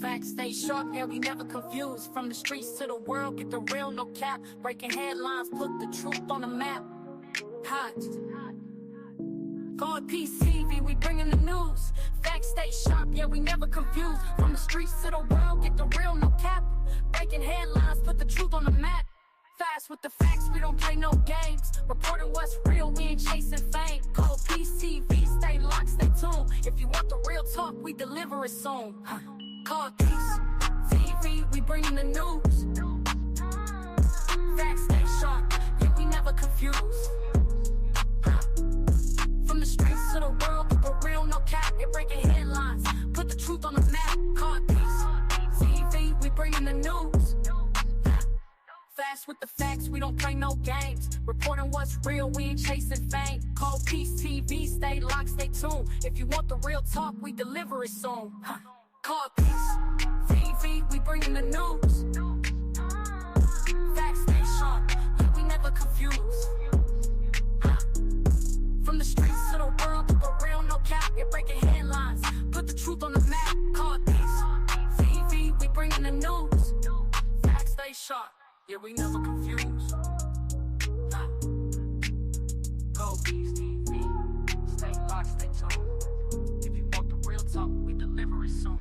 Facts stay sharp, yeah, we never confuse. From the streets to the world, get the real, no cap. Breaking headlines, put the truth on the map. Hot. God PCV, we bringing the news. Facts stay sharp, yeah, we never confuse. From the streets to the world, get the real, no cap. Breaking headlines, put the truth on the map. Fast with the facts, we don't play no games. Reporting what's real, we ain't chasing fame. Call PCV, stay locked, stay tuned. If you want the real talk, we deliver it soon. Call Peace TV, we bringing the news. Facts stay sharp, yeah, we never confuse. From the streets to the world, the real, no cap. You're breaking headlines, put the truth on the map. Call Peace TV, we bringing the news. Fast with the facts, we don't play no games. Reporting what's real, we ain't chasing fame. Call Peace TV, stay locked, stay tuned. If you want the real talk, we deliver it soon. Call Peace TV, we bringing the news. Facts stay sharp, yeah, we never confuse. From the streets to the world, the real, no cap. You're breaking headlines, put the truth on the map. Call Peace TV, we bringing the news. Facts stay sharp, yeah, we never confuse. Go Peace TV, stay locked, stay tuned. If you want the real talk, we deliver it soon.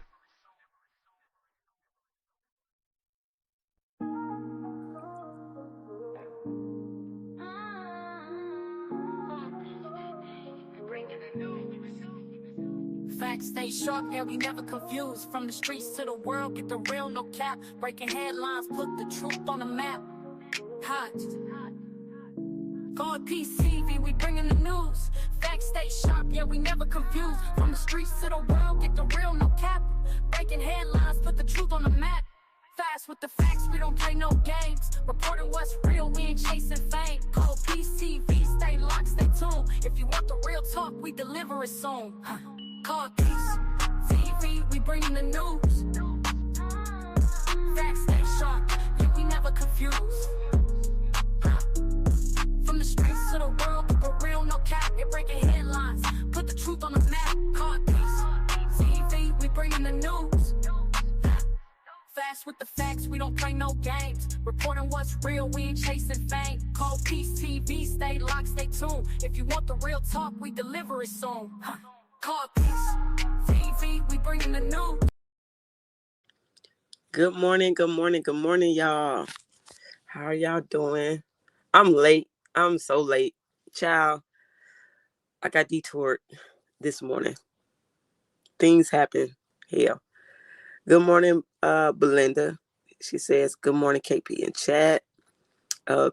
Facts stay sharp, yeah, we never confuse. From the streets to the world, get the real, no cap. Breaking headlines, put the truth on the map. Hot. God PCV, we bringing the news. Facts stay sharp, yeah, we never confuse. From the streets to the world, get the real, no cap. Breaking headlines, put the truth on the map. Fast with the facts, we don't play no games. Reporting what's real, we ain't chasing fame. Call Peace TV, stay locked, stay tuned. If you want the real talk, we deliver it soon. Call Peace TV, we bringing the news. Facts stay sharp, yeah, we never confuse. From the streets to the world, the real, no cap. You're breaking headlines, put the truth on the map. Call Peace TV, we bringing the news. Fast with the facts, we don't play no games. Reporting what's real, we ain't chasing fame. Call Peace TV, stay locked, stay tuned. If you want the real talk, we deliver it soon. Call Peace TV, we bringing the news. Good morning, y'all. How are y'all doing? I'm late. I'm so late. Child, I got detoured this morning. Things happen. Hell. Good morning, Belinda. She says, good morning, KP in chat.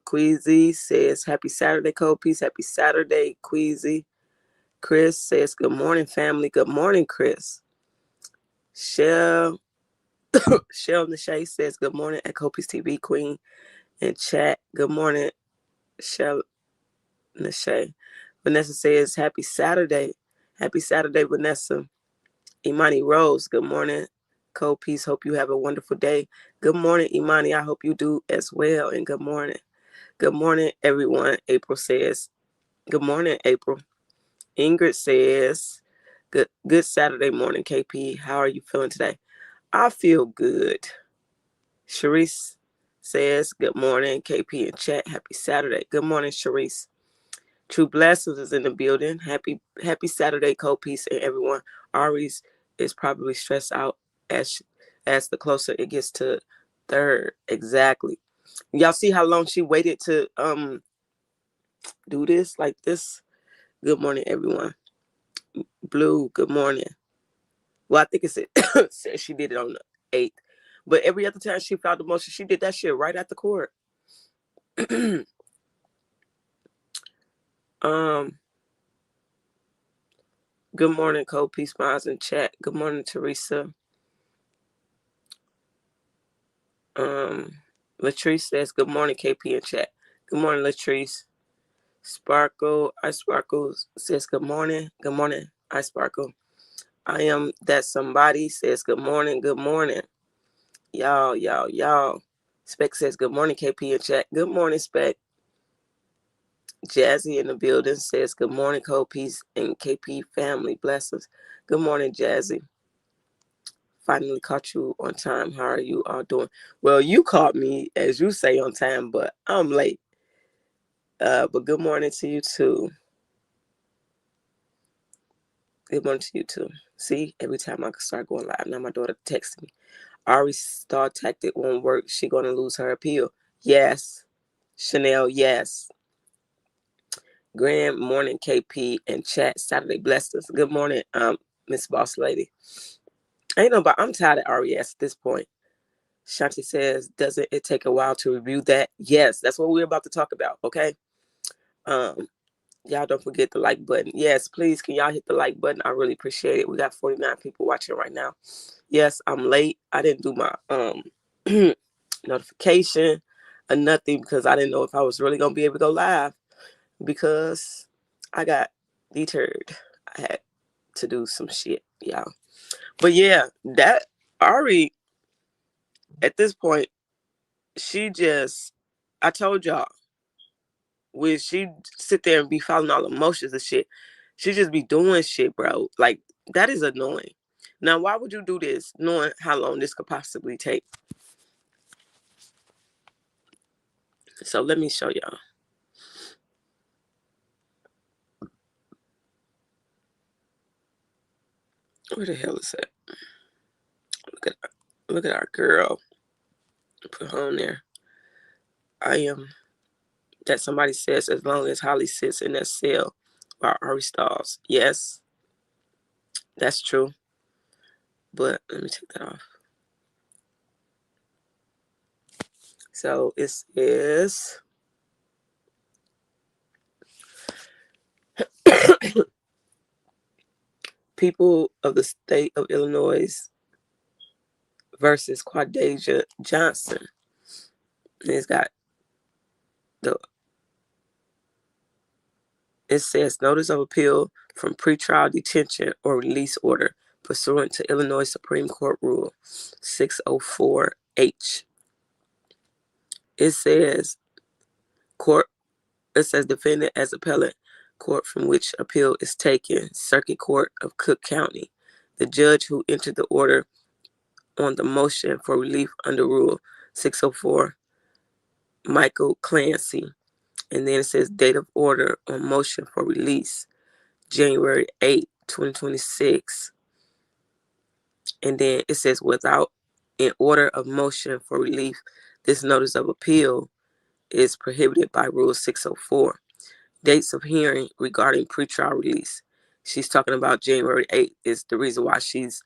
Queasy says, happy Saturday, Cold Peace. Happy Saturday, Queasy. Chris says, good morning, family. Good morning, Chris. Shell Nashay says, good morning, Echo Peace TV Queen in chat. Good morning, Shell Nashay. Vanessa says, happy Saturday. Happy Saturday, Vanessa. Imani Rose, good morning. Cold Peace, hope you have a wonderful day. Good morning, Imani. I hope you do as well. And good morning. Good morning, everyone. April says, good morning, April. Ingrid says, good Saturday morning, KP. How are you feeling today? I feel good. Sharice says, good morning, KP in chat. Happy Saturday. Good morning, Sharice. True Blessings is in the building. Happy Saturday, Cold Peace, and everyone. Ari's is probably stressed out as the closer it gets to third. Exactly. Y'all see how long she waited to do this like this? Good morning, everyone. Blue, good morning. Well, I think it said she did it on the 8th. But every other time she filed the motion, she did that shit right at the court. Good morning, Cold Peace Miles in chat. Good morning, Teresa. Latrice says, good morning, KP in chat. Good morning, Latrice. Sparkle, I Sparkle says, good morning. Good morning, I Sparkle. I am that somebody says, good morning. Good morning. Y'all. Spec says, good morning, KP in chat. Good morning, Spec. Jazzy in the building says, good morning, Cold Peace and KP family. Blessings. Good morning, Jazzy. finally caught you on time. How are you all doing? Well, you caught me, as you say, on time, but I'm late. But good morning to you too. Good morning to you too. See, every time I start going live, now my daughter texted me. Ari star tactic won't work. She gonna lose her appeal. Yes. Chanel, yes. Grand morning, KP and chat. Saturday blessed us. Good morning, Miss Boss Lady. Ain't no, but I'm tired of RES at this point. Shanti says, doesn't it take a while to review that? Yes, that's what we're about to talk about, okay? Y'all don't forget the like button. Yes, please, can y'all hit the like button? I really appreciate it. We got 49 people watching right now. Yes, I'm late. I didn't do my notification or nothing because I didn't know if I was really going to be able to go live because I got deterred. I had to do some shit, y'all. But yeah, that Ari, at this point, I told y'all, when she sit there and be following all emotions and shit, she just be doing shit, bro. Like, that is annoying. Now, why would you do this knowing how long this could possibly take? So let me show y'all. Where the hell is that? Look at our girl. Put her on there. I am, that somebody says, as long as Holly sits in that cell while Ari stalls. Yes, that's true. But let me take that off. So it is people of the state of Illinois versus Quadasia Johnson. And it says notice of appeal from pretrial detention or release order pursuant to Illinois Supreme Court Rule 604H. It says defendant as appellate court from which appeal is taken, Circuit Court of Cook County. The judge who entered the order on the motion for relief under Rule 604, Michael Clancy. And then it says date of order on motion for release, January 8, 2026. And then it says without an order of motion for relief, this notice of appeal is prohibited by Rule 604. Dates of hearing regarding pretrial release. She's talking about January 8th is the reason why she's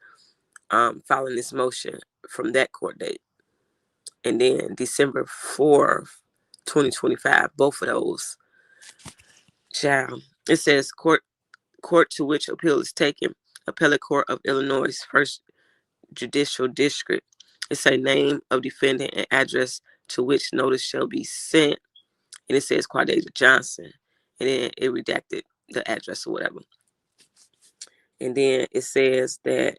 filing this motion from that court date. And then December 4th, 2025, both of those. Child. It says court to which appeal is taken, Appellate Court of Illinois' First Judicial District. It's a name of defendant and address to which notice shall be sent. And it says Quadasia Johnson. And then it redacted the address or whatever. And then it says that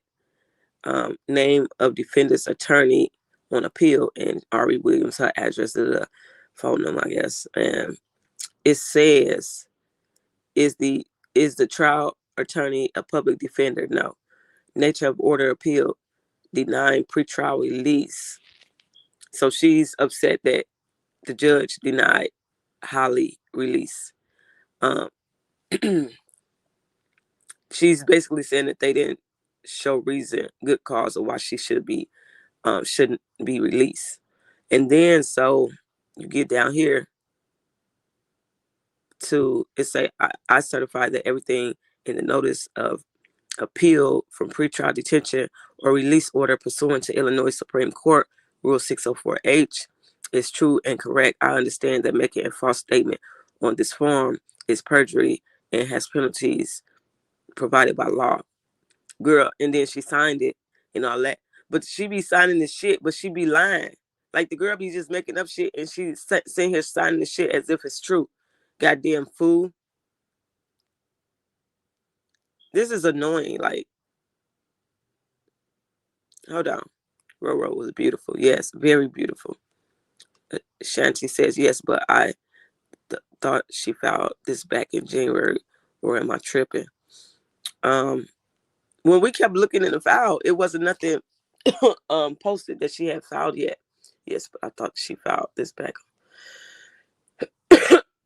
name of defendant's attorney on appeal and Ari Williams, her address is the phone number, I guess. And it says, is the trial attorney a public defender? No. Nature of order appeal, denying pretrial release. So she's upset that the judge denied Holly release. She's basically saying that they didn't show reason, good cause of why she shouldn't be released. And then so you get down here to it say I certify that everything in the notice of appeal from pretrial detention or release order pursuant to Illinois Supreme Court Rule 604H is true and correct. I understand that making a false statement on this form is perjury and has penalties provided by law. Girl, and then she signed it and all that. But she be signing this shit, but she be lying. Like the girl be just making up shit and she's sitting here signing the shit as if it's true. Goddamn fool. This is annoying. Like, hold on. Roro was beautiful. Yes, very beautiful. Shanti says, yes, but I thought she filed this back in January. Or am I tripping? When we kept looking in the file, it wasn't nothing posted that she had filed yet. Yes, but I thought she filed this back.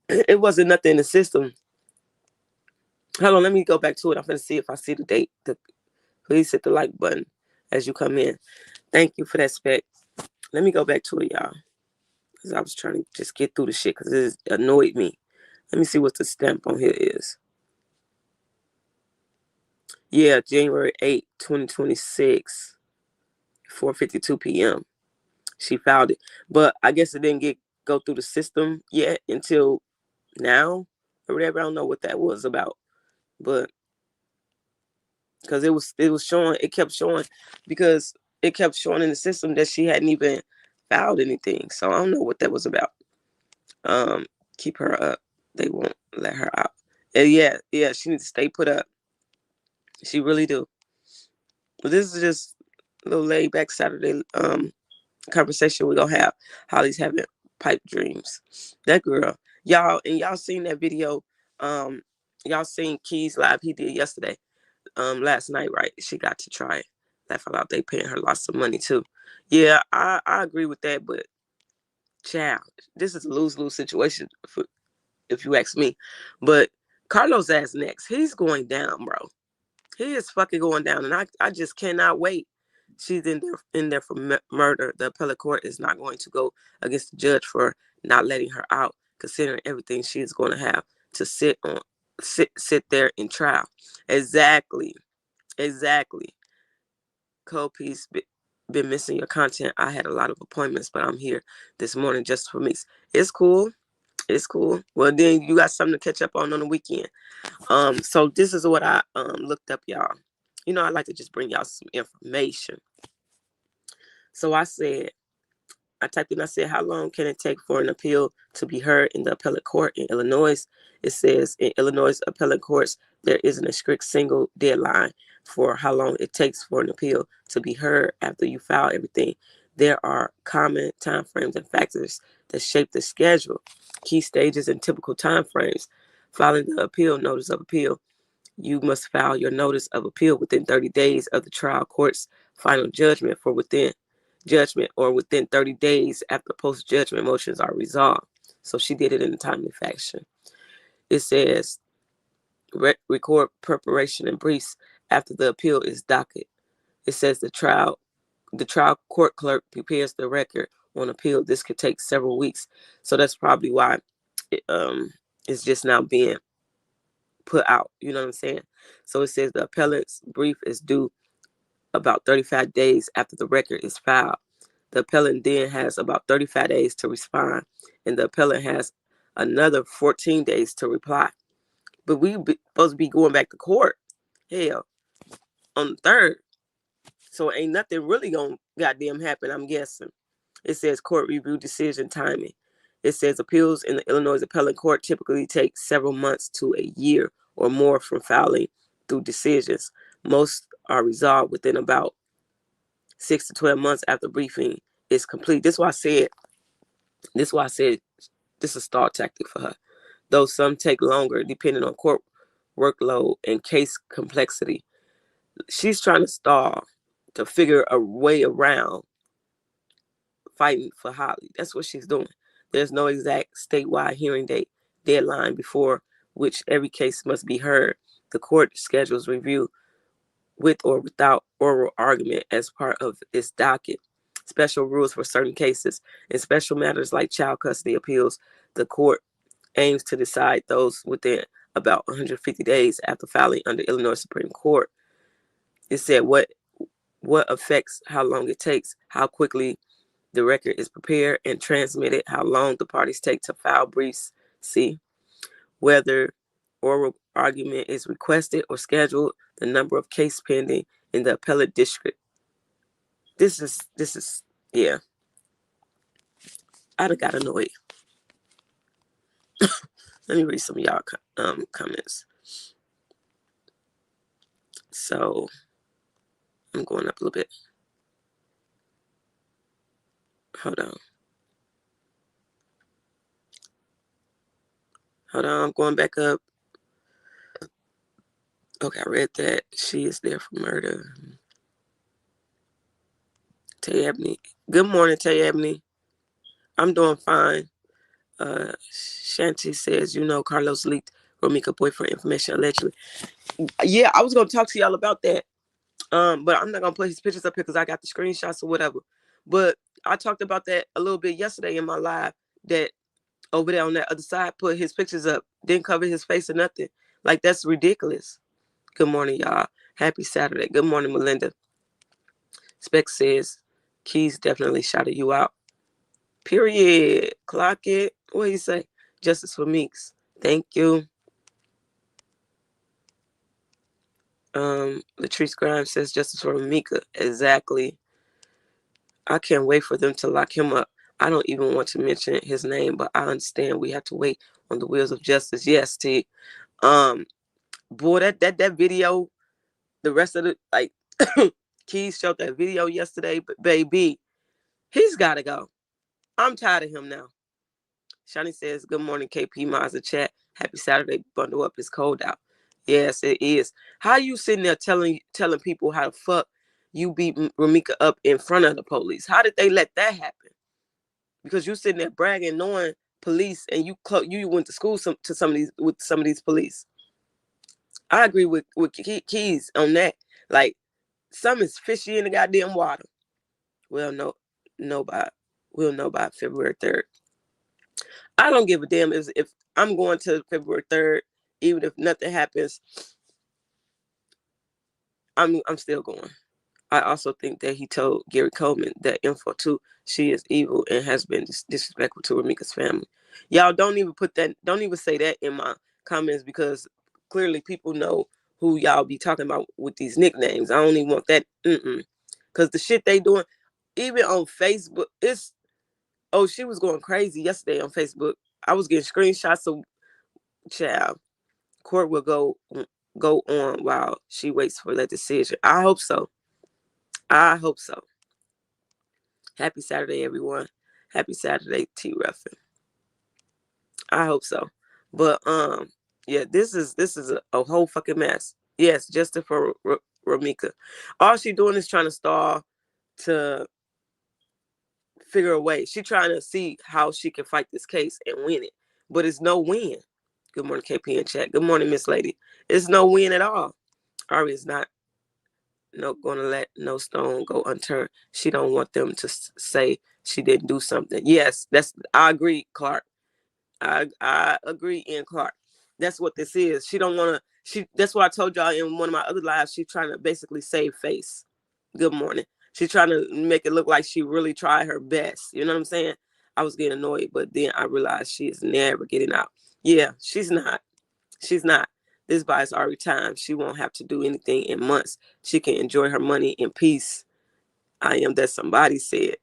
It wasn't nothing in the system. Hold on, let me go back to it. I'm gonna see if I see the date. Please hit the like button as you come in. Thank you for that spec. Let me go back to it, y'all, because I was trying to just get through the shit because it annoyed me. Let me see what the stamp on here is. Yeah, January 8th, 2026, 4:52 p.m. She filed it, but I guess it didn't go through the system yet until now or whatever. I don't know what that was about, but because it was showing, it kept showing, because it kept showing in the system that she hadn't even filed anything. So I don't know what that was about. Keep her up. They won't let her out. And yeah, she needs to stay put up. She really do. But this is just a little laid back Saturday conversation we're gonna have. Holly's having pipe dreams. That girl. Y'all seen that video. Y'all seen Keys live he did yesterday. Last night, right? She got to try it. Laugh out, they paying her lots of money too. Yeah, I agree with that, but child, this is a lose-lose situation if you ask me. But Carlos ass next. He's going down, bro. He is fucking going down, and I just cannot wait. She's in there for murder. The appellate court is not going to go against the judge for not letting her out, considering everything she's going to have to sit there in trial. Exactly. Cold piece. Been missing your content. I had a lot of appointments, but I'm here this morning just for me. It's cool. It's cool. Well, then you got something to catch up on the weekend. So this is what I looked up, y'all. You know, I like to just bring y'all some information. So I typed in, I said, how long can it take for an appeal to be heard in the appellate court in Illinois? It says in Illinois appellate courts, there isn't a strict single deadline for how long it takes for an appeal to be heard after you file everything. There are common timeframes and factors that shape the schedule, key stages and typical timeframes. Filing the appeal notice of appeal. You must file your notice of appeal within 30 days of the trial court's final judgment or within 30 days after post-judgment motions are resolved. So she did it in a timely fashion. It says record preparation and briefs after the appeal is docket. It says the trial court clerk prepares the record on appeal. This could take several weeks. So that's probably why it's just now being put out. You know what I'm saying? So it says the appellate's brief is due about 35 days after the record is filed. The appellant then has about 35 days to respond, and the appellant has another 14 days to reply. But supposed to be going back to court, hell, on the 3rd. So ain't nothing really gonna goddamn happen, I'm guessing. It says court review decision timing. It says appeals in the Illinois appellate court typically take several months to a year or more from filing through decisions. Most are resolved within about 6 to 12 months after briefing is complete. This is why I said this is a stall tactic for her. Though some take longer depending on court workload and case complexity. She's trying to stall to figure a way around fighting for Holly. That's what she's doing. There's no exact statewide hearing date deadline before which every case must be heard. The court schedules review with or without oral argument as part of its docket. Special rules for certain cases. In special matters like child custody appeals, the court aims to decide those within about 150 days after filing under Illinois Supreme Court. It said what affects how long it takes, how quickly the record is prepared and transmitted, how long the parties take to file briefs, C, whether oral argument is requested or scheduled, the number of case pending in the appellate district. This is yeah. I'd have got annoyed. Let me read some of y'all comments. So I'm going up a little bit. Hold on, I'm going back up. Okay, I read that. She is there for murder. Tay Ebony. Good morning, Tay Ebony. I'm doing fine. Shanti says, Carlos leaked Romika boyfriend information allegedly. Yeah, I was gonna talk to y'all about that. But I'm not gonna put his pictures up here because I got the screenshots or whatever. But I talked about that a little bit yesterday in my live. That over there on that other side put his pictures up, didn't cover his face or nothing. Like, that's ridiculous. Good morning, y'all. Happy Saturday. Good morning, Melinda. Spec says Keys definitely shouted you out. Period. Clock it. What do you say? Justice for Meeks. Thank you. Latrice Grimes says justice for Mika. Exactly. I can't wait for them to lock him up. I don't even want to mention his name, but I understand we have to wait on the wheels of justice. Yes, T. Boy, that video, the rest of the Keys showed that video yesterday, but baby, he's gotta go. I'm tired of him now. Shani says, good morning, KP Mazda chat. Happy Saturday. Bundle up. It's cold out. Yes, it is. How you sitting there telling people how the fuck you beat Ramika up in front of the police? How did they let that happen? Because you sitting there bragging, knowing police, and you went to school with some of these police. I agree with Keys on that. Like, something's fishy in the goddamn water. We'll know by February 3rd. I don't give a damn if I'm going to February 3rd, even if nothing happens. I'm still going. I also think that he told Gary Coleman that info too. She is evil and has been disrespectful to Ramika's family. Y'all don't even say that in my comments, because clearly people know who y'all be talking about with these nicknames. I don't even want that. Because the shit they doing, even on Facebook, she was going crazy yesterday on Facebook. I was getting screenshots of child. Court will go on while she waits for that decision. I hope so. Happy Saturday, everyone. Happy Saturday, T. Ruffin. I hope so. But yeah, this is a whole fucking mess. Yes, justice for Ramika. All she doing is trying to stall to figure a way. She trying to see how she can fight this case and win it. But it's no win. Good morning, KP in chat. Good morning, Miss Lady. It's no win at all. Ari is not going to let no stone go unturned. She don't want them to say she didn't do something. Yes, I agree, Clark. I agree, Ian Clark. That's what this is. She don't want to. That's why I told y'all in one of my other lives. She's trying to basically save face. Good morning. She's trying to make it look like she really tried her best. You know what I'm saying? I was getting annoyed, but then I realized she is never getting out. Yeah, she's not. She's not. This buys Ari time. She won't have to do anything in months. She can enjoy her money in peace. I am that somebody said.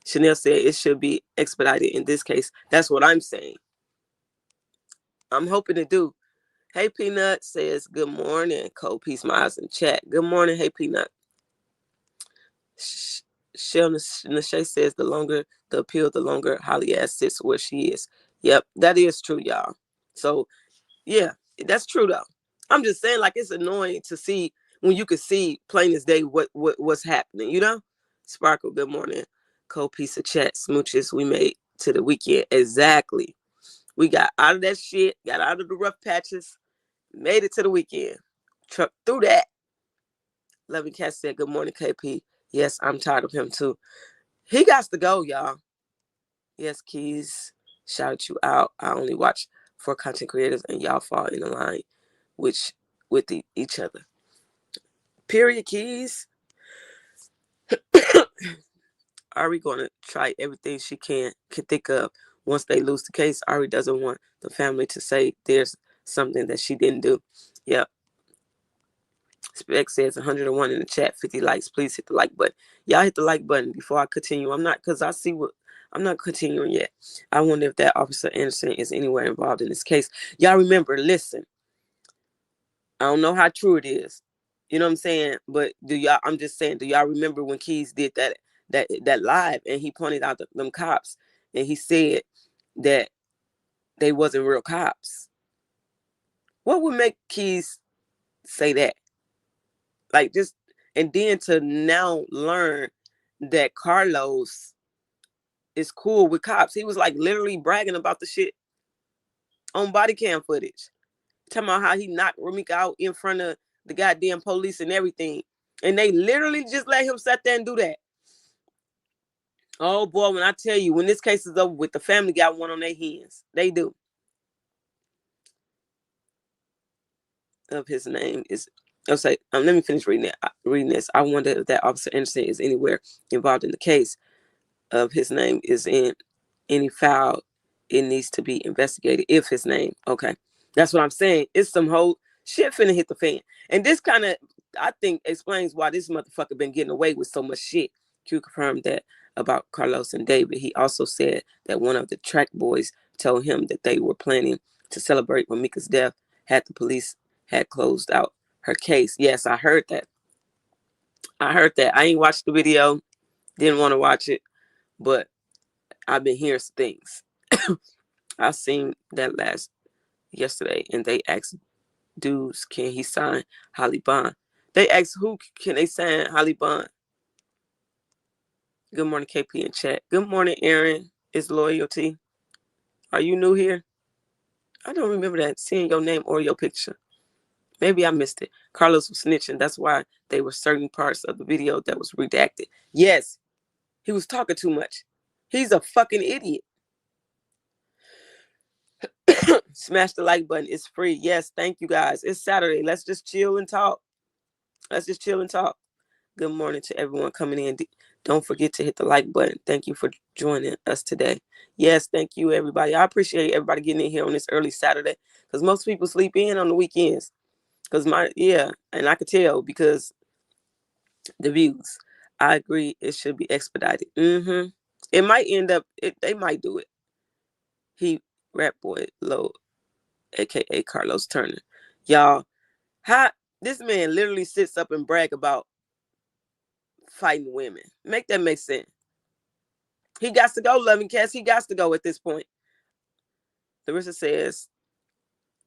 Chanel said it should be expedited in this case. That's what I'm saying. I'm hoping to do. Hey, Peanut says, good morning. Cold Peace Miles in chat. Good morning. Hey, Peanut. Shell Nashay says, the longer the appeal, the longer Holly ass sits where she is. Yep, that is true, y'all. So, yeah, that's true, though. I'm just saying, like, it's annoying to see when you can see plain as day what's happening, you know? Sparkle, good morning. Cold piece of chat smooches we made to the weekend. Exactly. We got out of that shit, got out of the rough patches, made it to the weekend. Truck through that. Loving Cat said, good morning, KP. Yes, I'm tired of him, too. He got to go, y'all. Yes, Keys, shout you out. I only watch for content creators, and y'all fall in the line with each other. Period, Keys. Ari going to try everything she can think of. Once they lose the case, Ari doesn't want the family to say there's something that she didn't do. Yep. Spec says 101 in the chat, 50 likes. Please hit the like button. Y'all hit the like button before I continue. I'm not continuing yet. I wonder if that Officer Anderson is anywhere involved in this case. Y'all remember, listen, I don't know how true it is. You know what I'm saying? But I'm just saying, do y'all remember when Keys did that live and he pointed out them cops and he said that they wasn't real cops? What would make Keys say that? Like, just, and then to now learn that Carlos is cool with cops. He was like literally bragging about the shit on body cam footage. Talking about how he knocked Ramika out in front of the goddamn police and everything. And they literally just let him sit there and do that. Oh boy, when I tell you, when this case is over with, the family got one on their hands. They do. Of his name is, I'll say, let me finish reading it. Reading this. I wonder if that Officer Anderson is anywhere involved in the case. Of his name is in any file. It needs to be investigated. If his name, okay, that's what I'm saying. It's some whole shit finna hit the fan, and this kind of, I think, explains why this motherfucker been getting away with so much shit. Q confirmed that about Carlos and David. He also said that one of the track boys told him that they were planning to celebrate Ramika's death had the police had closed out her case. Yes, I heard that. I ain't watched the video. Didn't want to watch it, but I've been hearing some things. I seen that yesterday, and they asked dudes, can he sign Holly Bond? They asked who can they sign Holly Bond? Good morning, KP in chat. Good morning, Aaron. It's Loyalty. Are you new here? I don't remember that, seeing your name or your picture. Maybe I missed it. Carlos was snitching. That's why there were certain parts of the video that was redacted. Yes, he was talking too much. He's a fucking idiot. Smash the like button. It's free. Yes, thank you guys. It's Saturday. Let's just chill and talk. Good morning to everyone coming in. Don't forget to hit the like button. Thank you for joining us today. Yes, thank you, everybody. I appreciate everybody getting in here on this early Saturday, because most people sleep in on the weekends. Because and I could tell because the views. I agree. It should be expedited. It might end up. They might do it. He rap boy low, aka Carlos Turner. Y'all, how this man literally sits up and brag about fighting women. Make that make sense. He got to go, loving cats. He got to go at this point. Larissa says,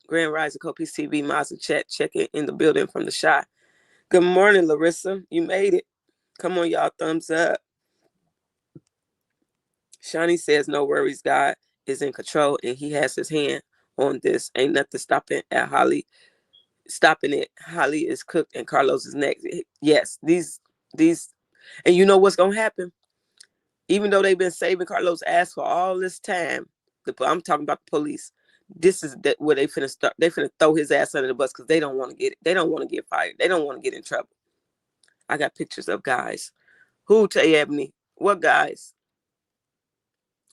Grand Rising Copies TV, Mazda chat, checking in the building from the shot. Good morning, Larissa. You made it. Come on, y'all, thumbs up. Shawnee says, no worries, God is in control and he has his hand on this. Ain't nothing stopping it. Holly is cooked and Carlos is next. Yes, these, and you know what's gonna happen? Even though they've been saving Carlos' ass for all this time, I'm talking about the police. This is where they finna start. They finna throw his ass under the bus because they don't want to get it. They don't want to get fired. They don't want to get in trouble. I got pictures of guys. Who, Tay Ebony? What guys?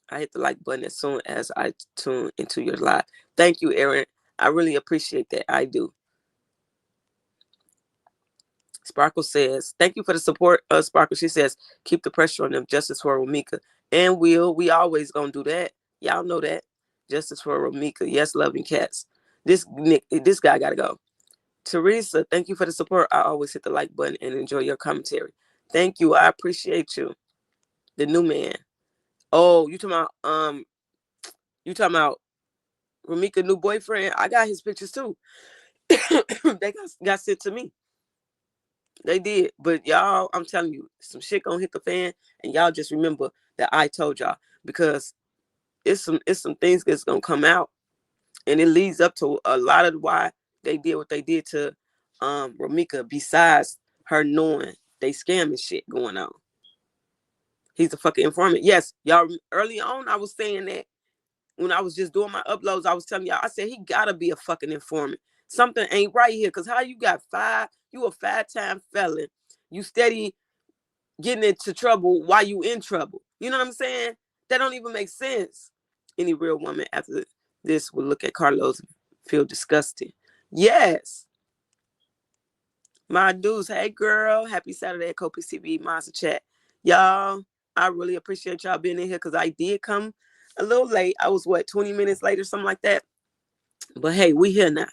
I hit the like button as soon as I tune into your live. Thank you, Aaron. I really appreciate that. I do. Sparkle says, thank you for the support. Sparkle, she says, keep the pressure on them. Justice for Ramika. And we always gonna do that. Y'all know that. Justice for Ramika. Yes, loving cats. This guy gotta go. Teresa, thank you for the support. I always hit the like button and enjoy your commentary. Thank you. I appreciate you. The new man. Oh, you talking about Ramika new boyfriend? I got his pictures too. They got sent to me. They did. But y'all, I'm telling you, some shit gonna hit the fan, and y'all just remember that I told y'all, because it's some things that's gonna come out, and it leads up to a lot of why they did what they did to Ramika, besides her knowing they scamming shit going on. He's a fucking informant. Yes, y'all, early on I was saying that when I was just doing my uploads, I was telling y'all, I said he gotta be a fucking informant. Something ain't right here, because how you got you a 5-time felon, you steady getting into trouble while you in trouble. You know what I'm saying? That don't even make sense. Any real woman after this will look at Carlos and feel disgusted. Yes. My dudes, hey girl, happy Saturday at Copies TV Monster Chat. Y'all, I really appreciate y'all being in here, because I did come a little late. I was 20 minutes late or something like that. But hey, we here now.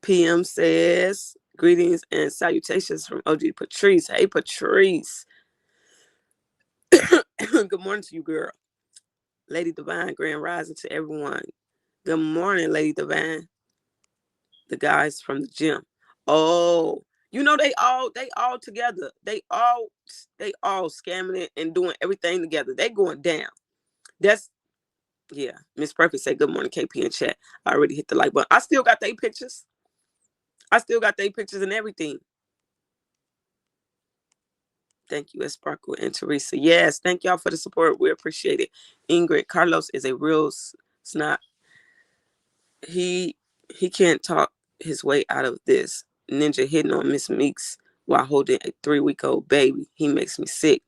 PM says, greetings and salutations from OG Patrice. Hey, Patrice. Good morning to you, girl. Lady Divine, Grand Rising to everyone. Good morning, Lady Divine. The guys from the gym. Oh, You know, they all together. They all scamming it and doing everything together. They going down. That's yeah. Miss Perfect say good morning, KP in chat. I already hit the like button. I still got their pictures. I still got their pictures and everything. Thank you, Sparkle and Teresa. Yes, thank y'all for the support. We appreciate it. Ingrid, Carlos is a real snot. He can't talk his way out of this. Ninja hitting on Miss Meeks while holding a 3-week-old baby. He makes me sick.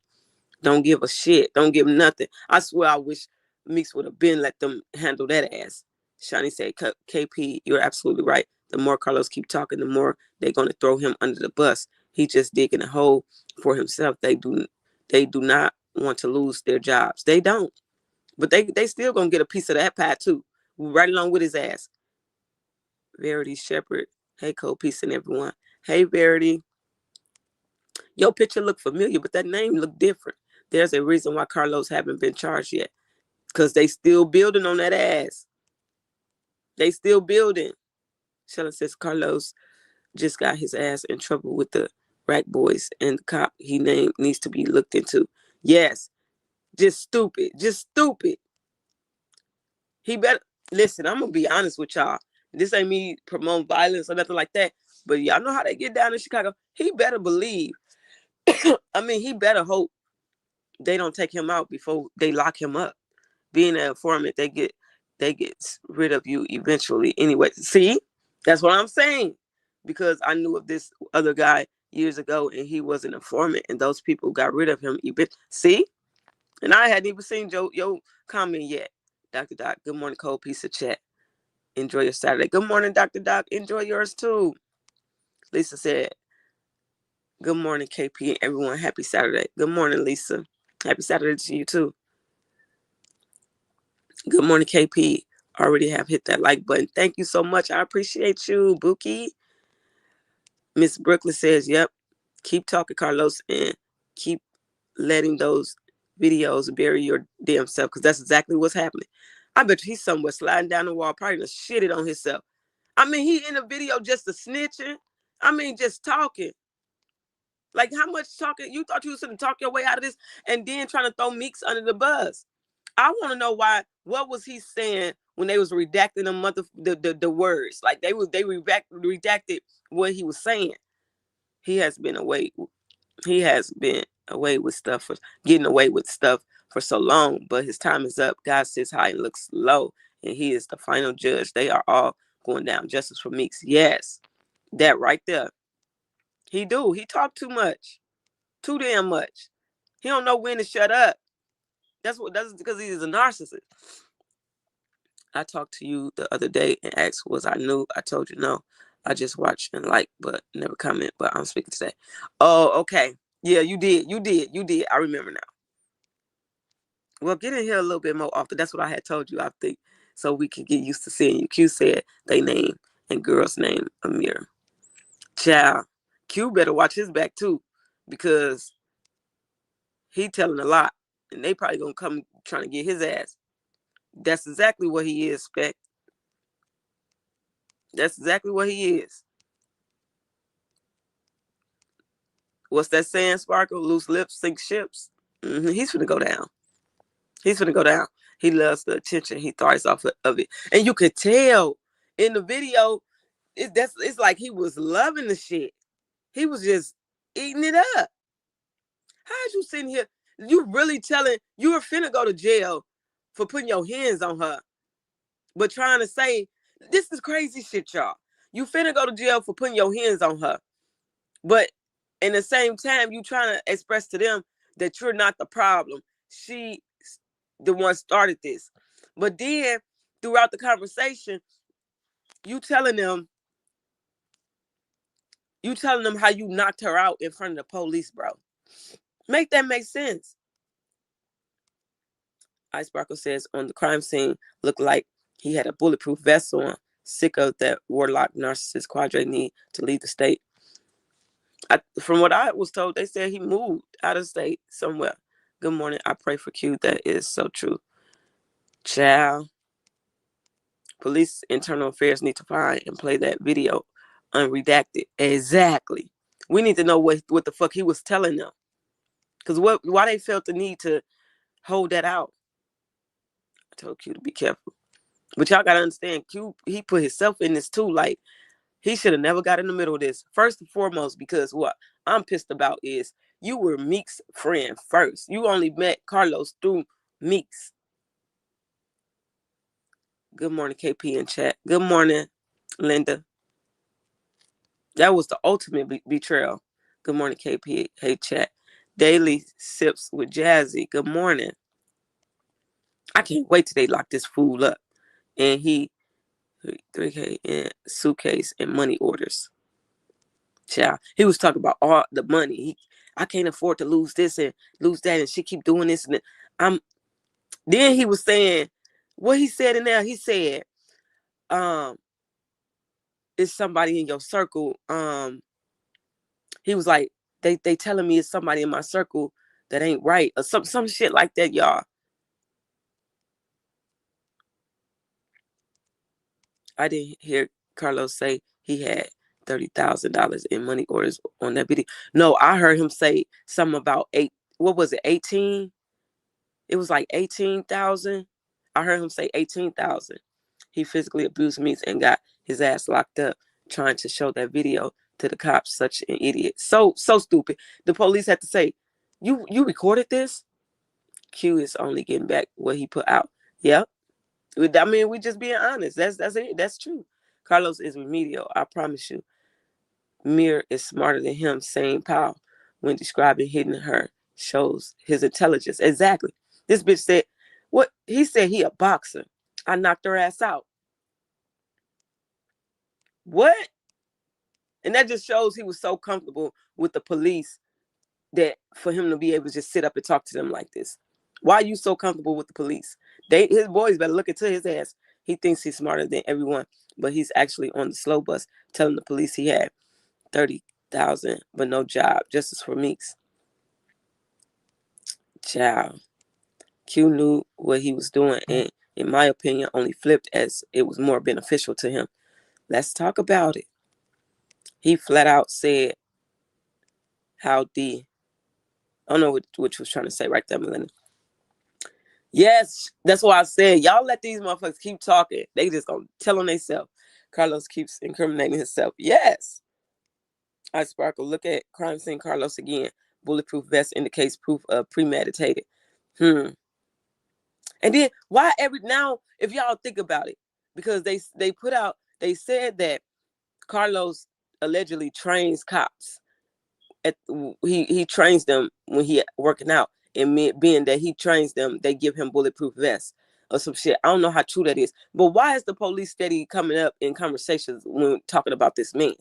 Don't give a shit. Don't give nothing. I swear I wish Meeks would have been let them handle that ass. Shani said, KP, you're absolutely right. The more Carlos keep talking, the more they're going to throw him under the bus. He just digging a hole for himself. They do not want to lose their jobs. They don't. But they still going to get a piece of that pie too. Right along with his ass. Verity Shepherd. Hey, Peace and everyone. Hey, Verity. Your picture look familiar, but that name look different. There's a reason why Carlos haven't been charged yet. Because they still building on that ass. They still building. Shelly says Carlos just got his ass in trouble with the rack boys and the cop he named needs to be looked into. Yes. Just stupid. Just stupid. He better listen, I'm gonna be honest with y'all. This ain't me promoting violence or nothing like that. But y'all know how they get down in Chicago. He better believe. I mean, he better hope they don't take him out before they lock him up. Being an informant, they get rid of you eventually. Anyway, see, that's what I'm saying. Because I knew of this other guy years ago, and he was an informant, and those people got rid of him. See, and I hadn't even seen your comment yet, Dr. Doc. Good morning, cold piece of chat. Enjoy your Saturday. Good morning, Dr. Doc. Enjoy yours too. Lisa said, good morning, KP and everyone. Happy Saturday. Good morning, Lisa. Happy Saturday to you too. Good morning, KP. Already have hit that like button. Thank you so much. I appreciate you, Buki. Miss Brooklyn says, yep. Keep talking, Carlos, and keep letting those videos bury your damn self, because that's exactly what's happening. I bet he's somewhere sliding down the wall, probably to shit it on himself. I mean, he in the video just a snitching. I mean, just talking. Like, how much talking? You thought you was going to talk your way out of this and then trying to throw Meeks under the bus. I want to know why. What was he saying when they was redacting the words? Like, they redacted what he was saying. He has been away. He has been away with stuff for getting away with stuff for so long, but his time is up. God sits high and looks low, and he is the final judge. They are all going down. Justice for Meeks. Yes, that right there. He do. He talk too much. Too damn much. He don't know when to shut up. That's because he's a narcissist. I talked to you the other day and asked was I knew. I told you no. I just watch and like, but never comment. But I'm speaking today. Oh, okay. Yeah, you did. You did. I remember now. Well, get in here a little bit more often. That's what I had told you, I think. So we can get used to seeing you. Q said they name and girl's name Amir. Child. Q better watch his back too. Because he telling a lot. And they probably gonna come trying to get his ass. That's exactly what he is, Spec. That's exactly what he is. What's that saying, Sparkle? Loose lips sink ships. He's gonna go down. He's gonna go down. He loves the attention. He thrives off of it. And you could tell in the video, it's like he was loving the shit. He was just eating it up. How'd you sitting here? You really telling you were finna go to jail for putting your hands on her, but trying to say, this is crazy shit, y'all. You finna go to jail for putting your hands on her. But in the same time, you trying to express to them that you're not the problem. She the one started this. But then throughout the conversation, you telling them how you knocked her out in front of the police, bro. Make that make sense. Ice Sparkle says on the crime scene looked like he had a bulletproof vest on. Sick of that warlock narcissist Quadre need to leave the state. From what I was told, they said he moved out of state somewhere. Good morning. I pray for Q. That is so true. Child. Police internal affairs need to find and play that video unredacted. Exactly. We need to know what the fuck he was telling them. Because why they felt the need to hold that out. I told Q to be careful. But y'all gotta understand, Q, he put himself in this too. Like, he should have never got in the middle of this. First and foremost, because what I'm pissed about is you were Meek's friend first. You only met Carlos through Meek's. Good morning, KP in chat. Good morning, Linda. That was the ultimate betrayal. Good morning, KP. Hey, chat. Daily sips with Jazzy. Good morning. I can't wait till they lock this fool up. And he, 3K in suitcase and money orders. Child. He was talking about all the money. I can't afford to lose this and lose that, and she keep doing this. And then he was saying, what he said in there, he said, it's somebody in your circle. He was like, they telling me it's somebody in my circle that ain't right, or some shit like that, y'all. I didn't hear Carlos say he had $30,000 in money orders on that video. No, I heard him say something about 18? It was like 18,000. I heard him say 18,000. He physically abused me and got his ass locked up trying to show that video to the cops. Such an idiot. So stupid. The police had to say, you recorded this? Q is only getting back what he put out. Yep. I mean, we just being honest. That's it. That's true. Carlos is remedial. I promise you. Mir is smarter than him. Same power when describing hitting her shows his intelligence. Exactly. This bitch said, what? He said he a boxer. I knocked her ass out. What? And that just shows he was so comfortable with the police that for him to be able to just sit up and talk to them like this. Why are you so comfortable with the police? His boys better look into his ass. He thinks he's smarter than everyone, but he's actually on the slow bus telling the police he had 30,000 but no job. Justice for Meeks. Child. Q knew what he was doing, and in my opinion, only flipped as it was more beneficial to him. Let's talk about it. He flat out said how I don't know what you was trying to say right there, Melinda. Yes, that's why I said, y'all let these motherfuckers keep talking. They just gonna tell on themselves. Carlos keeps incriminating himself. Yes. I Sparkle. Look at crime scene Carlos again. Bulletproof vest indicates proof of premeditated. And then why now, if y'all think about it, because they said that Carlos allegedly trains cops. He trains them when he working out, and being that he trains them, they give him bulletproof vests or some shit. I don't know how true that is, but why is the police steady coming up in conversations when talking about this man?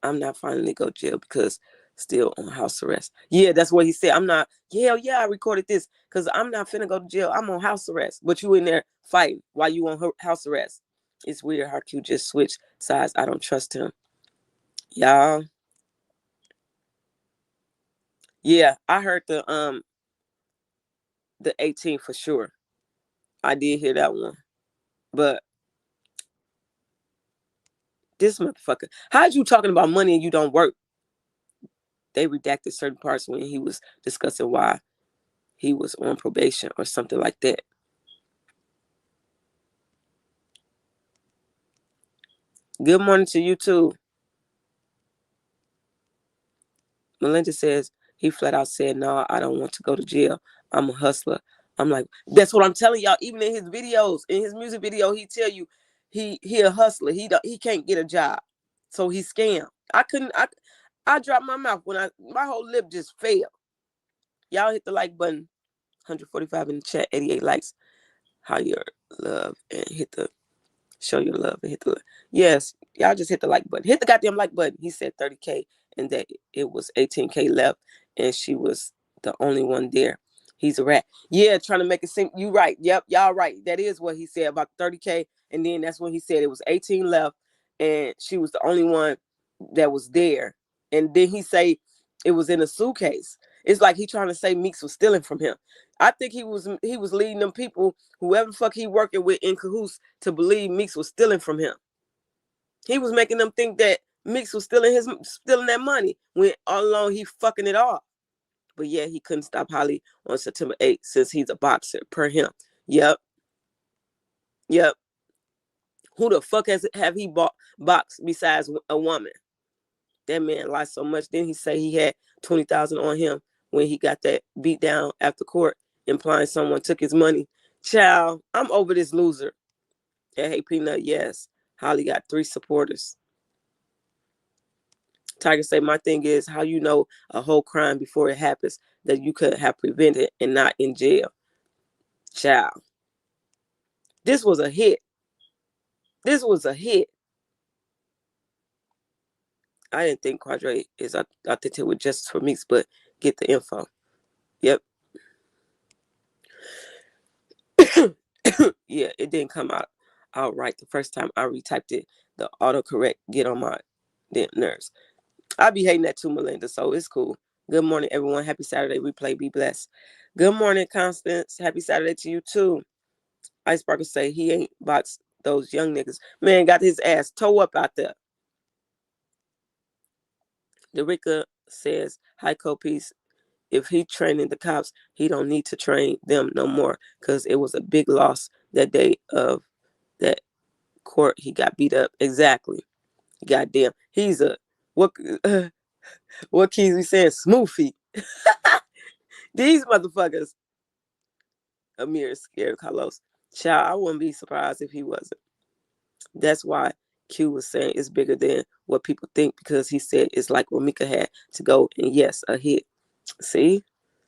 I'm not finally go to jail because still on house arrest. Yeah, that's what he said. I'm not. Yeah, I recorded this because I'm not finna go to jail. I'm on house arrest, but you in there fighting while you on house arrest. It's weird how Q just switched sides. I don't trust him. Y'all. Yeah, I heard the 18 for sure. I did hear that one. But this motherfucker, how'd you talking about money and you don't work? They redacted certain parts when he was discussing why he was on probation or something like that. Good morning to you too. Melinda says he flat out said, no, I don't want to go to jail. I'm a hustler. I'm like, that's what I'm telling y'all. Even in his videos, in his music video, he tell you he a hustler. He can't get a job. So he scammed. I dropped my mouth when my whole lip just fell. Y'all hit the like button. 145 in the chat, 88 likes. How your love and hit the show your love and hit the yes. Y'all just hit the like button. Hit the goddamn like button. He said 30K and that it was 18K left and she was the only one there. He's a rat. Yeah, trying to make it seem you right. Yep, y'all right. That is what he said about 30K. And then that's when he said it was 18 left and she was the only one that was there. And then he say it was in a suitcase. It's like he trying to say Meeks was stealing from him. I think he was leading them people, whoever the fuck he working with in cahoots, to believe Meeks was stealing from him. He was making them think that Meeks was stealing that money when all along he fucking it off. But yeah, he couldn't stop Holly on September 8th since he's a boxer, per him. Yep. Yep. Who the fuck have he boxed besides a woman? That man lied so much. Then he say he had 20,000 on him when he got that beat down after court, implying someone took his money. Child, I'm over this loser. Yeah, hey Peanut, yes. Holly got 3 supporters. Tiger say, my thing is how you know a whole crime before it happens that you could have prevented and not in jail. Child. This was a hit. This was a hit. I didn't think Quadre is authentic with justice for Meeks, but get the info. Yep. Yeah, it didn't come out outright the first time I retyped it. The autocorrect get on my damn nerves. I be hating that too, Melinda, so it's cool. Good morning, everyone. Happy Saturday. Replay, be blessed. Good morning, Constance. Happy Saturday to you, too. Ice Sparkle say he ain't boxed those young niggas. Man, got his ass toe up out there. Derica says, hi, Copiece. If he training the cops, he don't need to train them no more because it was a big loss that day of that court. He got beat up. Exactly. Goddamn. He's a, what Keys we saying? Smoothie. These motherfuckers. Amir is scared, Carlos. Child, I wouldn't be surprised if he wasn't. That's why Q was saying it's bigger than what people think because he said it's like Ramika had to go and yes, a hit. See?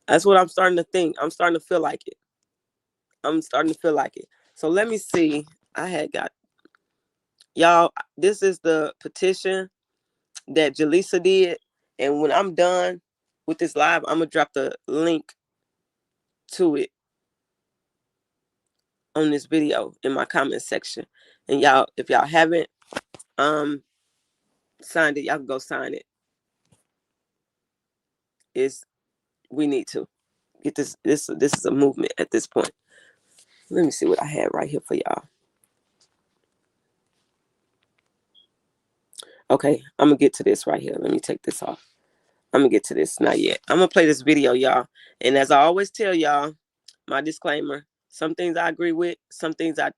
That's what I'm starting to think. I'm starting to feel like it. So let me see. I had got y'all. This is the petition that Jaleesa did, and when I'm done with this live, I'm gonna drop the link to it on this video in my comment section. And y'all, if y'all haven't signed it, y'all can go sign it. We need to get this. This is a movement at this point. Let me see what I had right here for y'all. Okay, I'm gonna get to this right here. Let me take this off. I'm gonna get to this. Not yet. I'm gonna play this video, y'all. And as I always tell y'all, my disclaimer: some things I agree with, some things I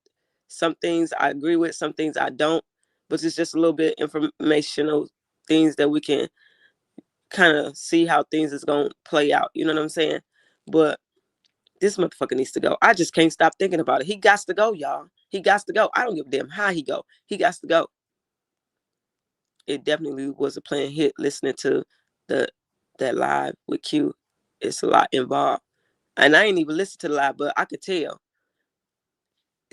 agree with, some things I don't. But it's just a little bit informational things that we can kind of see how things is gonna play out. You know what I'm saying? But this motherfucker needs to go. I just can't stop thinking about it. He got to go, y'all. He got to go. I don't give a damn how he go. He got to go. It definitely was a planned hit listening to that live with Q. It's a lot involved. And I ain't even listened to the live, but I could tell.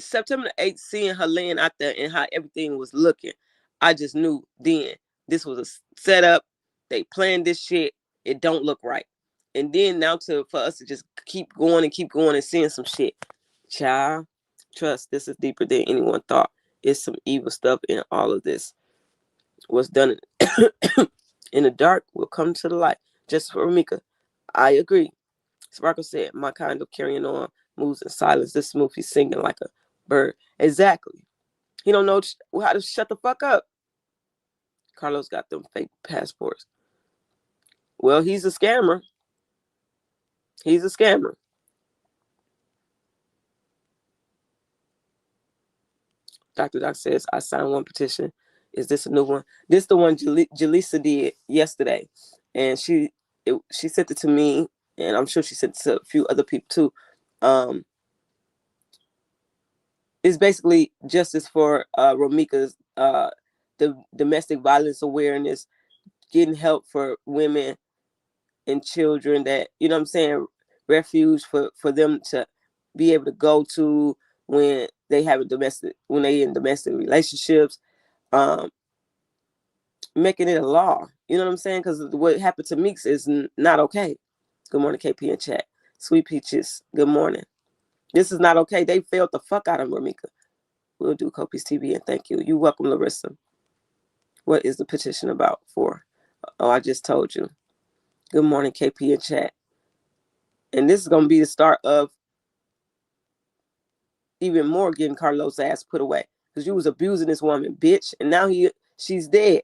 September 8th, seeing her laying out there and how everything was looking, I just knew then this was a setup. They planned this shit. It don't look right. And then now for us to just keep going and seeing some shit. Child, trust, this is deeper than anyone thought. It's some evil stuff in all of this. What's done in the dark will come to the light. Just for Mika, I agree. Sparkle said, my kind of carrying on moves in silence. This smoothie singing like a bird. Exactly. He don't know how to shut the fuck up. Carlos got them fake passports. Well, he's a scammer. He's a scammer. Dr. Doc says, I signed one petition. Is this a new one? This the one Jaleesa did yesterday. And she sent it to me, and I'm sure she sent it to a few other people too. It's basically justice for Ramika's the domestic violence awareness, getting help for women and children that, you know what I'm saying, refuge for them to be able to go to when they have when they in domestic relationships, making it a law. You know what I'm saying? Because what happened to Meeks is not okay. Good morning, KP in chat. Sweet Peaches, good morning. This is not okay. They failed the fuck out of Ramika. We'll do Copies TV and thank you. You welcome, Larissa. What is the petition about for? Oh, I just told you. Good morning, KP in chat. And this is going to be the start of even more getting Carlos' ass put away. because you was abusing this woman, bitch. And now she's dead.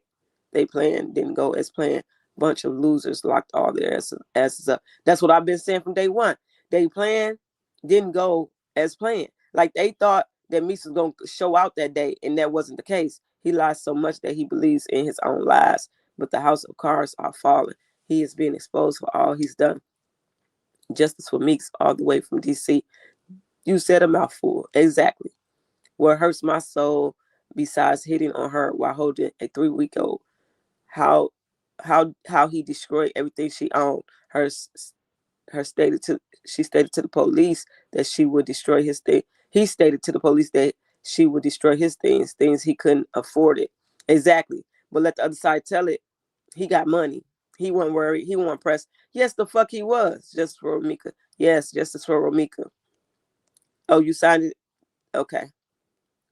They plan didn't go as planned. Bunch of losers locked all their asses up. That's what I've been saying from day one. They plan didn't go as planned. Like they thought that Meeks was gonna show out that day, and that wasn't the case. He lies so much that he believes in his own lies. But the house of cards are falling. He is being exposed for all he's done. Justice for Meeks all the way from DC. You said a mouthful. Exactly. What hurts my soul, besides hitting on her while holding a 3-week-old, how he destroyed everything she owned. She stated to the police that she would destroy his thing. He stated to the police that she would destroy his things he couldn't afford it. Exactly. But let the other side tell it. He got money. He wasn't worried. He wasn't pressed. Yes, the fuck he was. Just for Romika. Yes, justice for Romika. Oh, you signed it? Okay.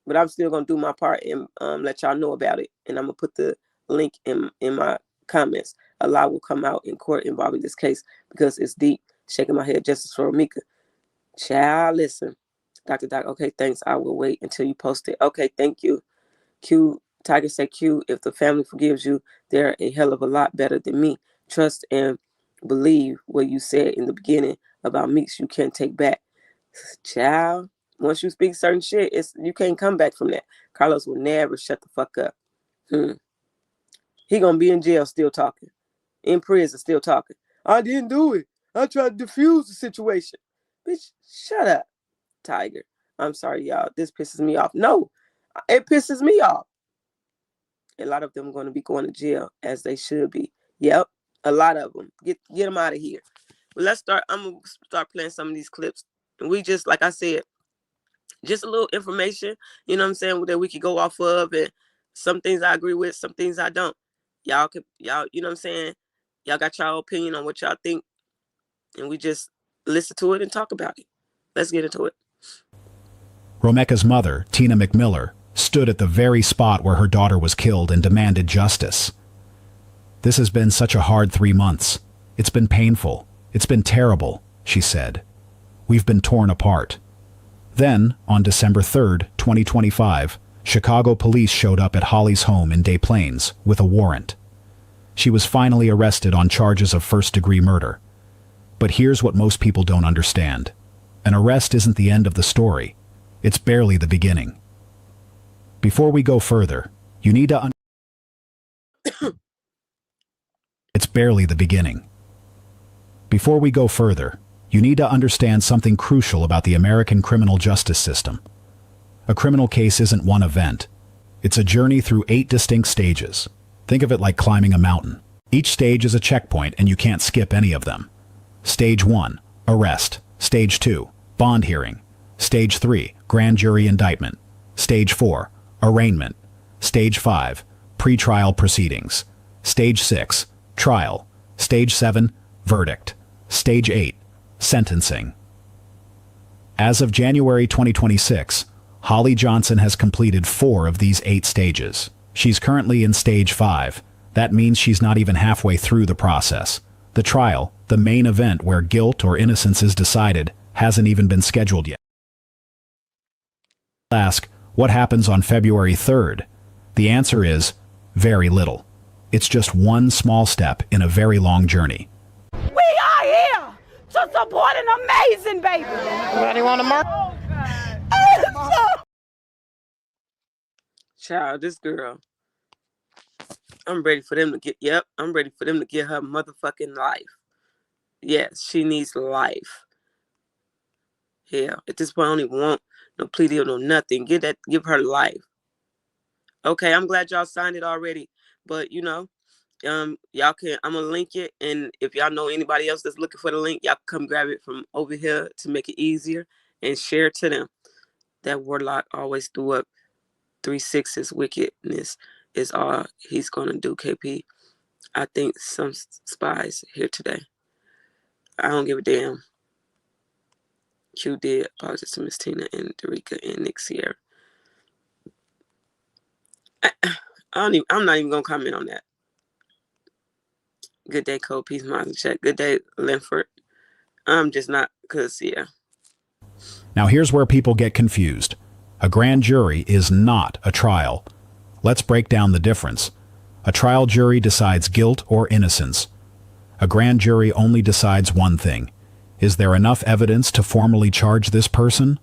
But I'm still going to do my part and let y'all know about it. And I'm going to put the link in my comments. A lot will come out in court involving this case because it's deep. Shaking my head, justice for Romika. Child, listen. Dr. Doc, okay, thanks. I will wait until you post it. Okay, thank you. Q, Tiger said, Q, if the family forgives you, they're a hell of a lot better than me. Trust and believe what you said in the beginning about Meeks you can't take back. Child, once you speak certain shit, you can't come back from that. Carlos will never shut the fuck up. He gonna be in jail still talking. In prison still talking. I didn't do it. I tried to defuse the situation. Bitch, shut up, Tiger. I'm sorry, y'all. This pisses me off. No, it pisses me off. A lot of them are going to be going to jail, as they should be. Yep, a lot of them. Get them out of here. But let's start. I'm going to start playing some of these clips. And we just, like I said, just a little information, you know what I'm saying, that we could go off of. And some things I agree with, some things I don't. Y'all, you know what I'm saying? Y'all got y'all opinion on what y'all think. And we just listen to it and talk about it. Let's get into it. Romeka's mother, Tina McMiller, stood at the very spot where her daughter was killed and demanded justice. This has been such a hard 3 months. It's been painful. It's been terrible, she said. We've been torn apart. Then, on December 3rd, 2025, Chicago police showed up at Holly's home in Des Plaines with a warrant. She was finally arrested on charges of first-degree murder. But here's what most people don't understand. An arrest isn't the end of the story. It's barely the beginning. Before we go further, you need to It's barely the beginning. Before we go further, you need to understand something crucial about the American criminal justice system. A criminal case isn't one event. It's a journey through 8 distinct stages. Think of it like climbing a mountain. Each stage is a checkpoint and you can't skip any of them. Stage 1, arrest. Stage 2, bond hearing. Stage 3, grand jury indictment. Stage 4, arraignment. Stage 5, pretrial proceedings. Stage 6, trial. Stage 7, verdict. Stage 8, sentencing. As of January 2026, Holly Johnson has completed 4 of these 8 stages. She's currently in stage 5. That means she's not even halfway through the process. The trial, the main event where guilt or innocence is decided, hasn't even been scheduled yet. Ask, what happens on February 3rd? The answer is, very little. It's just one small step in a very long journey. We are here to support an amazing baby. Anybody want to murder? Child, this girl. I'm ready for them to get, I'm ready for them to get her motherfucking life. Yes, she needs life. Hell, at this point, I don't even want no plea deal, no nothing. Give her life. Okay, I'm glad y'all signed it already. But, y'all can, I'm going to link it. And if y'all know anybody else that's looking for the link, y'all come grab it from over here to make it easier and share it to them. That warlock always threw up 3 6s. Wickedness is all he's going to do, KP. I think some spies here today. I don't give a damn. Q did. Apologies to Miss Tina and Derica and Nick Sierra. I'm not even going to comment on that. Good day, Cole. Peace, Miles, check. Good day, Linford. I'm just not, because, yeah. Now here's where people get confused. A grand jury is not a trial. Let's break down the difference. A trial jury decides guilt or innocence. A grand jury only decides one thing. Is there enough evidence to formally charge this person?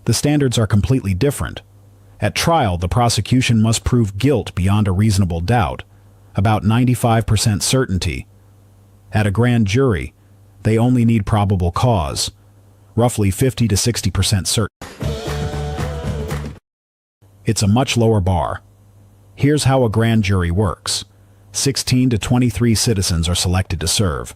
The standards are completely different. At trial, the prosecution must prove guilt beyond a reasonable doubt, about 95% certainty. At a grand jury, they only need probable cause, roughly 50 to 60% certain. It's a much lower bar. Here's how a grand jury works. 16 to 23 citizens are selected to serve.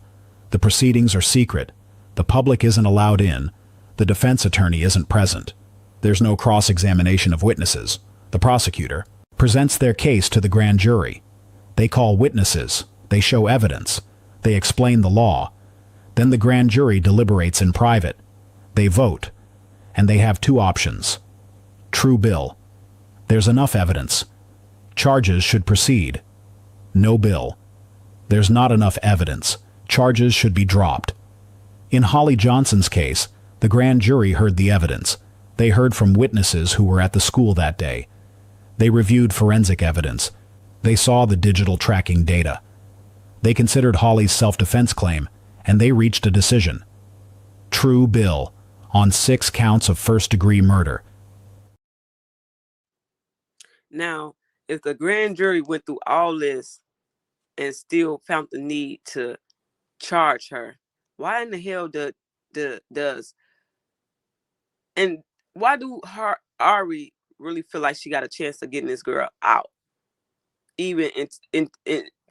The proceedings are secret. The public isn't allowed in. The defense attorney isn't present. There's no cross-examination of witnesses. The prosecutor presents their case to the grand jury. They call witnesses. They show evidence. They explain the law. Then the grand jury deliberates in private. They vote. And they have two options. True bill. There's enough evidence. Charges should proceed. No bill. There's not enough evidence. Charges should be dropped. In Holly Johnson's case, the grand jury heard the evidence. They heard from witnesses who were at the school that day. They reviewed forensic evidence. They saw the digital tracking data. They considered Holly's self-defense claim, and they reached a decision. True bill on 6 counts of first-degree murder. Now, if the grand jury went through all this and still found the need to charge her, why in the hell does and why do Ari really feel like she got a chance of getting this girl out, even in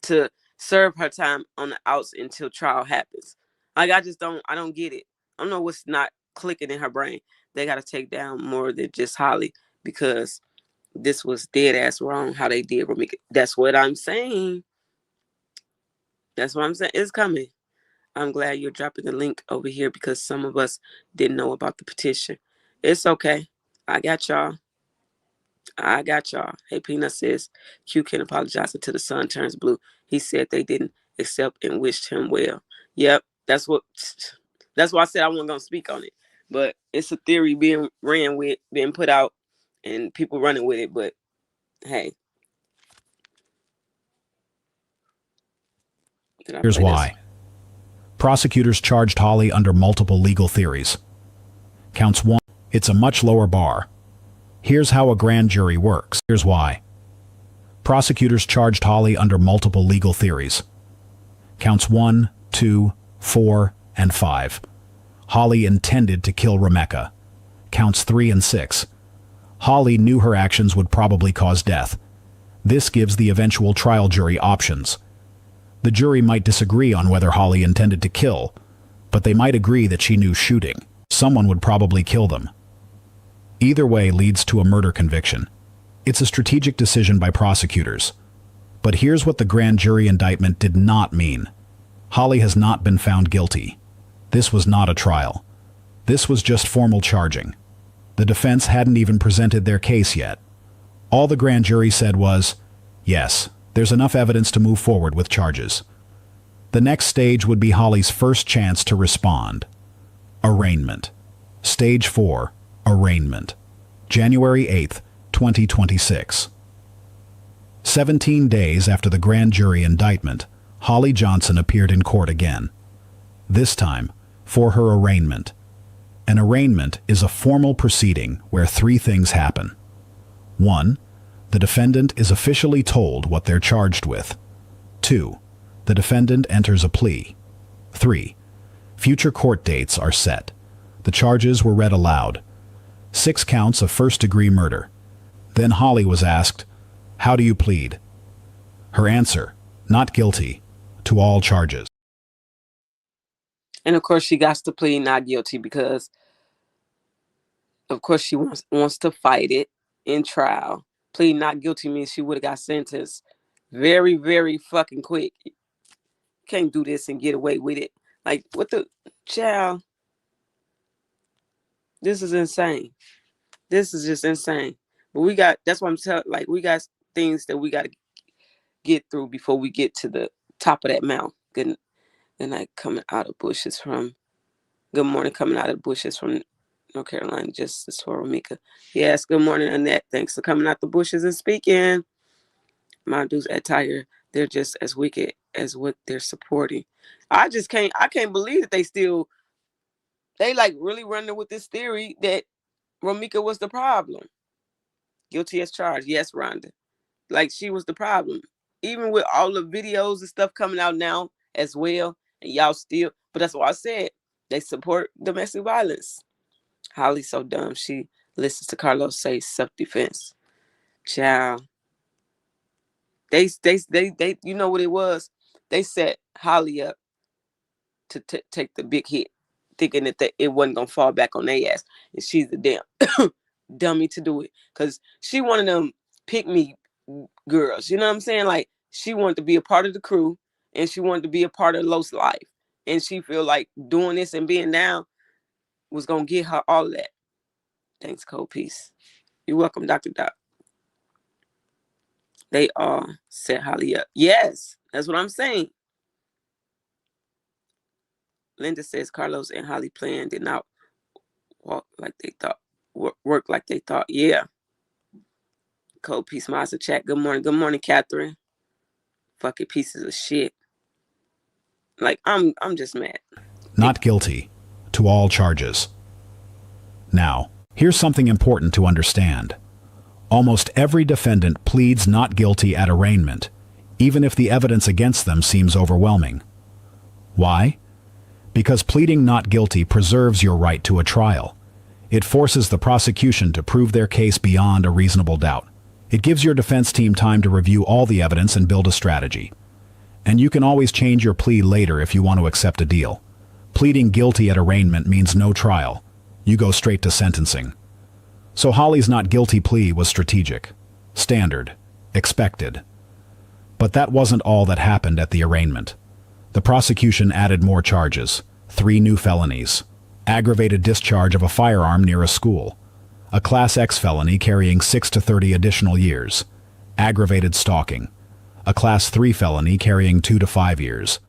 to serve her time on the outs until trial happens? Like, I don't get it. I don't know what's not clicking in her brain. They got to take down more than just Holly, because this was dead ass wrong how they did Ramika. That's what I'm saying. That's what I'm saying. It's coming. I'm glad you're dropping the link over here, because some of us didn't know about the petition. It's okay. I got y'all. Hey, Peanut says Q can apologize until the sun turns blue. He said they didn't accept and wished him well. Yep. That's why I said I wasn't going to speak on it. But it's a theory being ran with, being put out, and people running with it. But hey. Here's why. Prosecutors charged Holly under multiple legal theories. Counts 1. It's a much lower bar. Here's how a grand jury works. Here's why. Prosecutors charged Holly under multiple legal theories. Counts 1, 2, 4, and 5. Holly intended to kill Rebecca. Counts 3 and 6. Holly knew her actions would probably cause death. This gives the eventual trial jury options. The jury might disagree on whether Holly intended to kill, but they might agree that she knew shooting. Someone would probably kill them. Either way leads to a murder conviction. It's a strategic decision by prosecutors. But here's what the grand jury indictment did not mean. Holly has not been found guilty. This was not a trial. This was just formal charging. The defense hadn't even presented their case yet. All the grand jury said was, yes, there's enough evidence to move forward with charges. The next stage would be Holly's first chance to respond. Arraignment. Stage 4. Arraignment. January 8th, 2026. 17 days after the grand jury indictment, Holly Johnson appeared in court again. This time, for her arraignment. An arraignment is a formal proceeding where 3 things happen. 1. The defendant is officially told what they're charged with. 2. The defendant enters a plea. 3. Future court dates are set. The charges were read aloud. 6 counts of first-degree murder. Then Holly was asked, "How do you plead?" Her answer, "Not guilty," to all charges. And of course, she got to plead not guilty because, of course, she wants to fight it in trial. Plead not guilty means she would have got sentenced very, very fucking quick. Can't do this and get away with it. Like, what the child? This is insane. This is just insane. But that's what I'm telling, like, we got things that we got to get through before we get to the top of that mountain. Good night coming out of bushes from, good morning coming out of bushes from North Carolina Justice for Ramika. Yes, good morning, Annette. Thanks for coming out the bushes and speaking. My dudes at Tiger, they're just as wicked as what they're supporting. I can't believe that they like really running with this theory that Ramika was the problem. Guilty as charged. Yes, Rhonda. Like she was the problem. Even with all the videos and stuff coming out now as well, and y'all still, but that's why I said they support domestic violence. Holly's so dumb. She listens to Carlos say self-defense. Child. They you know what it was? They set Holly up to take the big hit, thinking that it wasn't gonna fall back on their ass. And she's the damn dummy to do it. Cause she one of them pick me girls. You know what I'm saying? Like she wanted to be a part of the crew and she wanted to be a part of Los life. And she feel like doing this and being down was gonna get her all of that. Thanks, Cold Peace. You're welcome, Dr. Doc. They all set Holly up. Yes, that's what I'm saying. Linda says Carlos and Holly plan did not walk like they thought, work like they thought. Yeah. Cold Peace Master chat. Good morning. Good morning, Catherine. Fucking pieces of shit. Like I'm just mad. Not guilty to all charges. Now, here's something important to understand. Almost every defendant pleads not guilty at arraignment, even if the evidence against them seems overwhelming. Why? Because pleading not guilty preserves your right to a trial. It forces the prosecution to prove their case beyond a reasonable doubt. It gives your defense team time to review all the evidence and build a strategy. And you can always change your plea later if you want to accept a deal. Pleading guilty at arraignment means no trial. You go straight to sentencing. So Holly's not guilty plea was strategic, standard, expected. But that wasn't all that happened at the arraignment. The prosecution added more charges, 3 new felonies, aggravated discharge of a firearm near a school, a Class X felony carrying 6 to 30 additional years, aggravated stalking, a Class 3 felony carrying 2 to 5 years.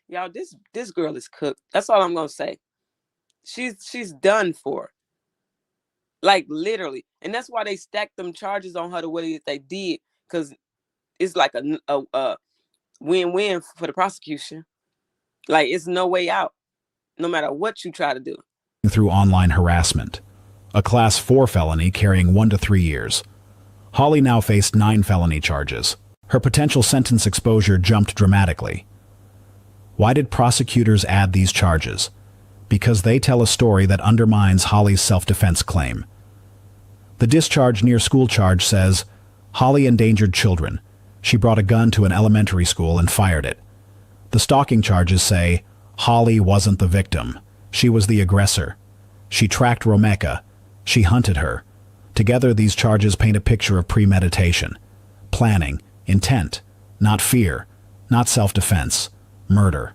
Y'all, this girl is cooked. That's all I'm gonna say. She's done for. Like literally. And that's why they stacked them charges on her the way that they did. Because it's like a win-win for the prosecution. Like it's no way out. No matter what you try to do. Through online harassment, a Class 4 felony carrying 1 to 3 years. Holly now faced 9 felony charges. Her potential sentence exposure jumped dramatically. Why did prosecutors add these charges? Because they tell a story that undermines Holly's self-defense claim. The discharge near school charge says, Holly endangered children. She brought a gun to an elementary school and fired it. The stalking charges say, Holly wasn't the victim. She was the aggressor. She tracked Romeka. She hunted her. Together, these charges paint a picture of premeditation, planning, intent, not fear, not self-defense, murder.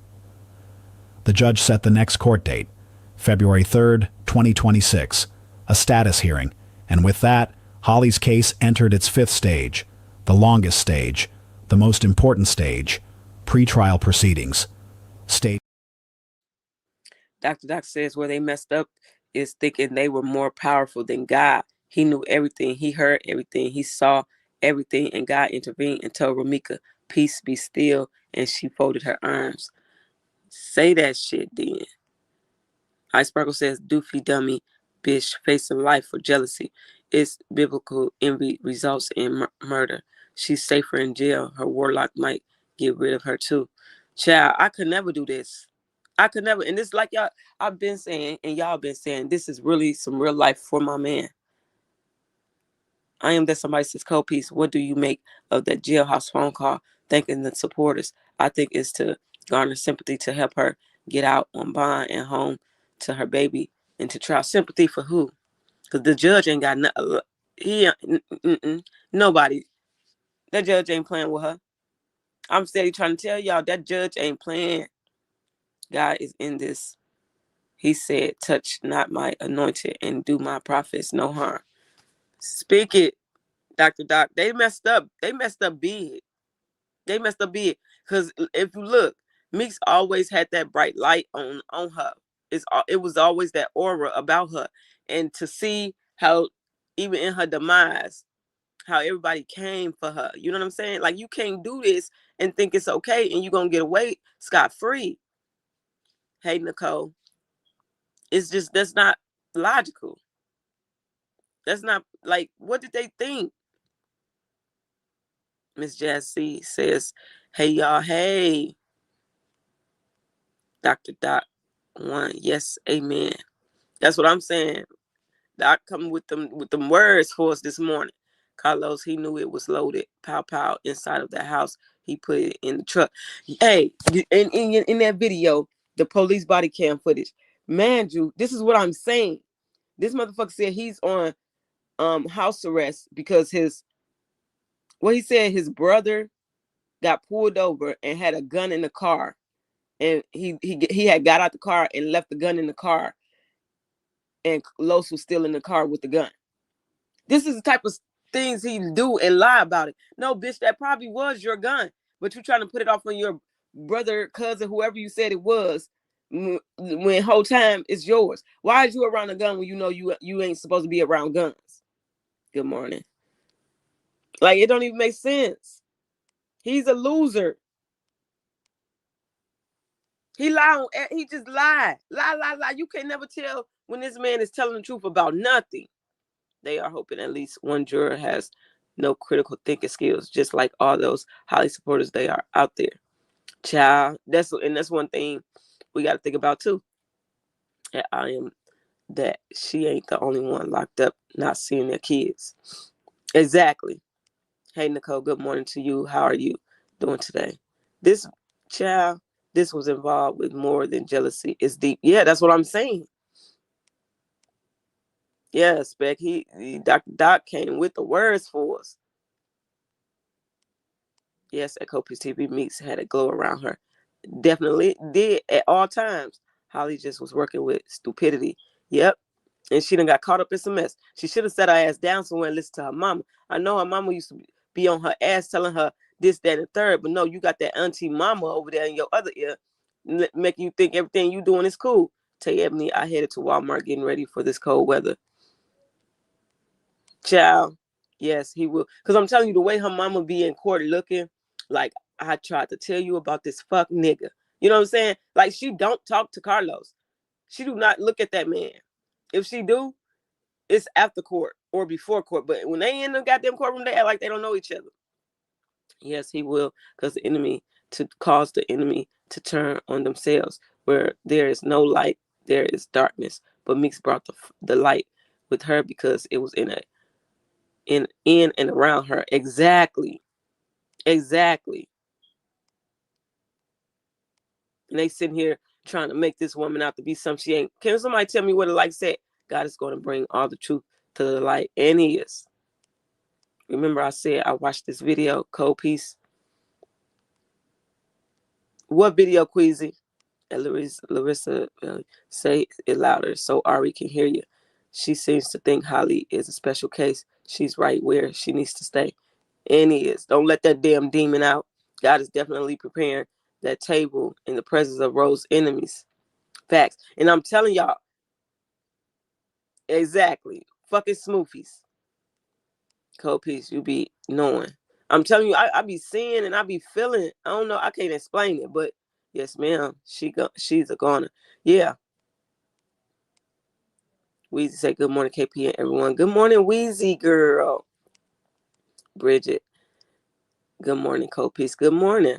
The judge set the next court date, February 3rd, 2026, a status hearing, and with that, Holly's case entered its 5th stage, the longest stage, the most important stage, pretrial proceedings. Dr. Doc says where they messed up is thinking they were more powerful than God. He knew everything. He heard everything. He saw everything, and God intervened and told Ramika, peace be still, and she folded her arms. Say that shit then. Ice Sparkle says, doofy dummy bitch facing life for jealousy. It's biblical envy results in murder. She's safer in jail. Her warlock might get rid of her too. Child, I could never do this. I could never. And this like y'all, I've been saying, and y'all been saying, this is really some real life for my man. I am that somebody says, Cold Piece, what do you make of that jailhouse phone call thanking the supporters? I think it's to garner sympathy to help her get out on bond and home to her baby and to try sympathy for who? Because the judge ain't got nothing. Nobody. That judge ain't playing with her. I'm steady trying to tell y'all that judge ain't playing. God is in this. He said, touch not my anointed and do my prophets no harm. Speak it, Dr. Doc. They messed up. They messed up big. They messed up big. Because if you look, Meeks always had that bright light on her. It was always that aura about her. And to see how even in her demise, how everybody came for her. You know what I'm saying? Like, you can't do this and think it's okay and you're going to get away scot-free. Hey, Nicole. It's just, that's not logical. That's not, like, what did they think? Miss Jazz C says, hey, y'all, hey. Dr. Doc 1, yes, amen. That's what I'm saying. Doc come with them words for us this morning. Carlos, he knew it was loaded. Pow pow inside of that house. He put it in the truck. Hey, in that video, the police body cam footage. Man, Drew, this is what I'm saying. This motherfucker said he's on house arrest because his brother got pulled over and had a gun in the car. And he had got out the car and left the gun in the car. And Los was still in the car with the gun. This is the type of things he do and lie about it. No, bitch, that probably was your gun, but you're trying to put it off on your brother, cousin, whoever you said it was, when whole time it's yours. Why is you around a gun when you know you ain't supposed to be around guns? Good morning. Like, it don't even make sense. He's a loser. He just lied. Lie. You can never tell when this man is telling the truth about nothing. They are hoping at least one juror has no critical thinking skills, just like all those Holly supporters they are out there. Child, that's one thing we got to think about too. That she ain't the only one locked up not seeing their kids. Exactly. Hey, Nicole, good morning to you. How are you doing today? This was involved with more than jealousy. It's deep. Yeah, that's what I'm saying. Yeah, Spec. Dr. Doc came with the words for us. Yes, Echo TV Meets had a glow around her. Definitely did at all times. Holly just was working with stupidity. Yep. And she done got caught up in some mess. She should have sat her ass down somewhere and listened to her mama. I know her mama used to be on her ass telling her this, that, and the third. But no, you got that auntie mama over there in your other ear making you think everything you doing is cool. Tell you, Ebony, I headed to Walmart getting ready for this cold weather. Child, yes, he will. Because I'm telling you, the way her mama be in court looking, like, I tried to tell you about this fuck nigga. You know what I'm saying? Like, she don't talk to Carlos. She do not look at that man. If she do, it's after court or before court. But when they in the goddamn courtroom, they act like they don't know each other. Yes, he will, because to cause the enemy to turn on themselves. Where there is no light, there is darkness. But Meeks brought the light with her because it was in and around her. Exactly. And they sitting here trying to make this woman out to be something she ain't. Can somebody tell me what the light said? God is going to bring all the truth to the light, and he is. Remember I said I watched this video, Cold Piece. What video, Queasy? And Larissa say it louder so Ari can hear you. She seems to think Holly is a special case. She's right where she needs to stay. And he is. Don't let that damn demon out. God is definitely preparing that table in the presence of Rose's enemies. Facts. And I'm telling y'all, exactly. Fucking smoofies. Cold Piece, you be knowing. I'm telling you, I be seeing and I be feeling. I don't know. I can't explain it, but yes, ma'am. She's a goner. Yeah. Weezy say good morning, KP and everyone. Good morning, Weezy girl. Bridget. Good morning, Cold Piece. Good morning.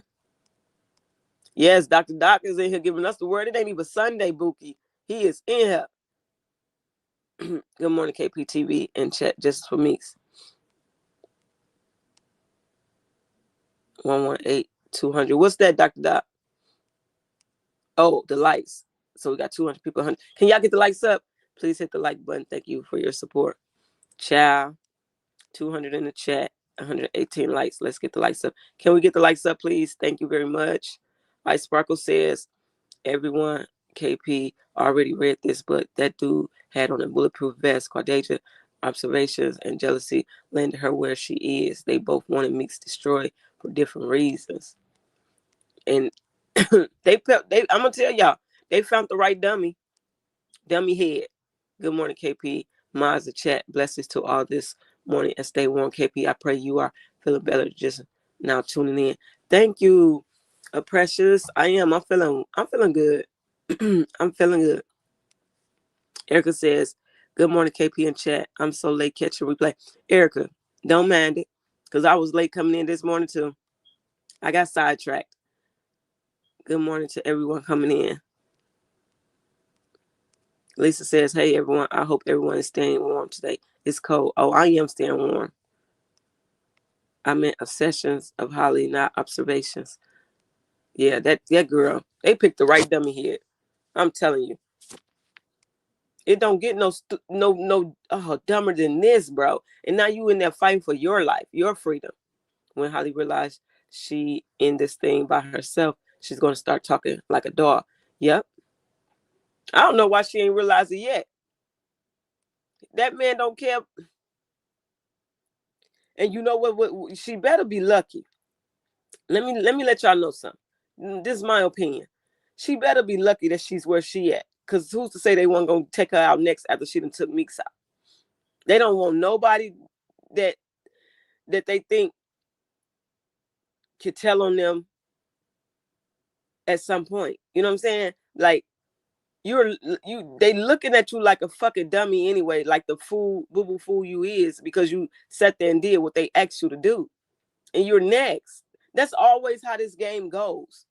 Yes, Dr. Doc is in here giving us the word. It ain't even Sunday, Bookie. He is in here. Good morning, KPTV and chat just for Meeks. 118-200. What's that, Dr. Doc? Oh, the likes. So we got 200 people. 100. Can y'all get the likes up? Please hit the like button. Thank you for your support. Ciao. 200 in the chat. 118 likes. Let's get the likes up. Can we get the likes up, please? Thank you very much. Ice Sparkle says, everyone, KP already read this, but that dude had on a bulletproof vest. Quadraja observations and jealousy landed her where she is. They both wanted Meeks destroyed for different reasons. And I'm gonna tell y'all, they found the right dummy. Dummy head. Good morning, KP. Mine's the chat. Blessings to all this morning and stay warm, KP. I pray you are feeling better just now tuning in. Thank you, Precious. I am. I'm feeling good. I'm feeling good. Erica says, good morning, KP and chat. I'm so late catching replay. Erica, don't mind it. Because I was late coming in this morning too. I got sidetracked. Good morning to everyone coming in. Lisa says, hey, everyone. I hope everyone is staying warm today. It's cold. Oh, I am staying warm. I meant obsessions of Holly, not observations. Yeah, that girl. They picked the right dummy head. I'm telling you. It don't get no dumber than this, bro. And now you in there fighting for your life, your freedom. When Holly realized she in this thing by herself, she's going to start talking like a dog. Yep. I don't know why she ain't realized it yet. That man don't care. And you know what? She better be lucky. Let me let y'all know something. This is my opinion. She better be lucky that she's where she at. Because who's to say they weren't going to take her out next after she done took Meeks out? They don't want nobody that they think could tell on them at some point. You know what I'm saying? Like, they looking at you like a fucking dummy anyway, like the fool, boo-boo fool you is, because you sat there and did what they asked you to do. And you're next. That's always how this game goes.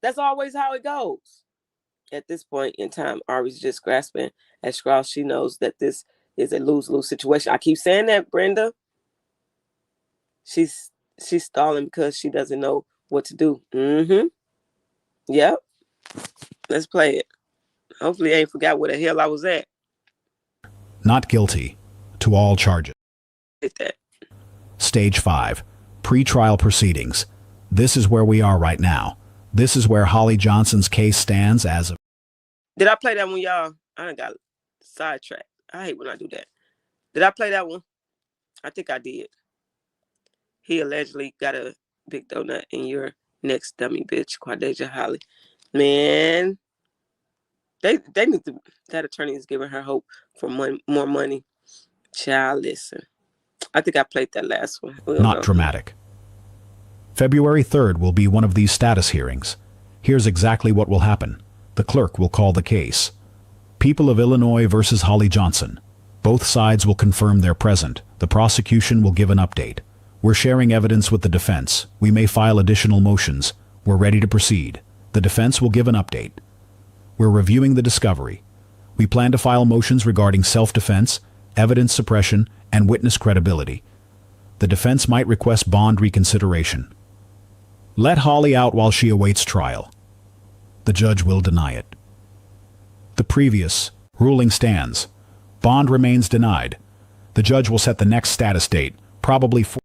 That's always how it goes. At this point in time, Ari's just grasping at straws. She knows that this is a lose-lose situation. I keep saying that, Brenda. She's stalling because she doesn't know what to do. Mm-hmm. Yep. Let's play it. Hopefully I ain't forgot where the hell I was at. Not guilty to all charges. Hit that. Stage 5. Pre-trial proceedings. This is where we are right now. This is where Holly Johnson's case stands as of... Did I play that one, y'all? I done got sidetracked. I hate when I do that. Did I play that one? I think I did. He allegedly got a big donut in your next dummy bitch, Quadeja Holly. Man, they need to... That attorney is giving her hope for more money. Child, listen. I think I played that last one. Not dramatic. February 3rd will be one of these status hearings. Here's exactly what will happen. The clerk will call the case. People of Illinois versus Holly Johnson. Both sides will confirm they're present. The prosecution will give an update. We're sharing evidence with the defense. We may file additional motions. We're ready to proceed. The defense will give an update. We're reviewing the discovery. We plan to file motions regarding self-defense, evidence suppression, and witness credibility. The defense might request bond reconsideration. Let Holly out while she awaits trial. The judge will deny it. The previous ruling stands. Bond remains denied. The judge will set the next status date, probably for...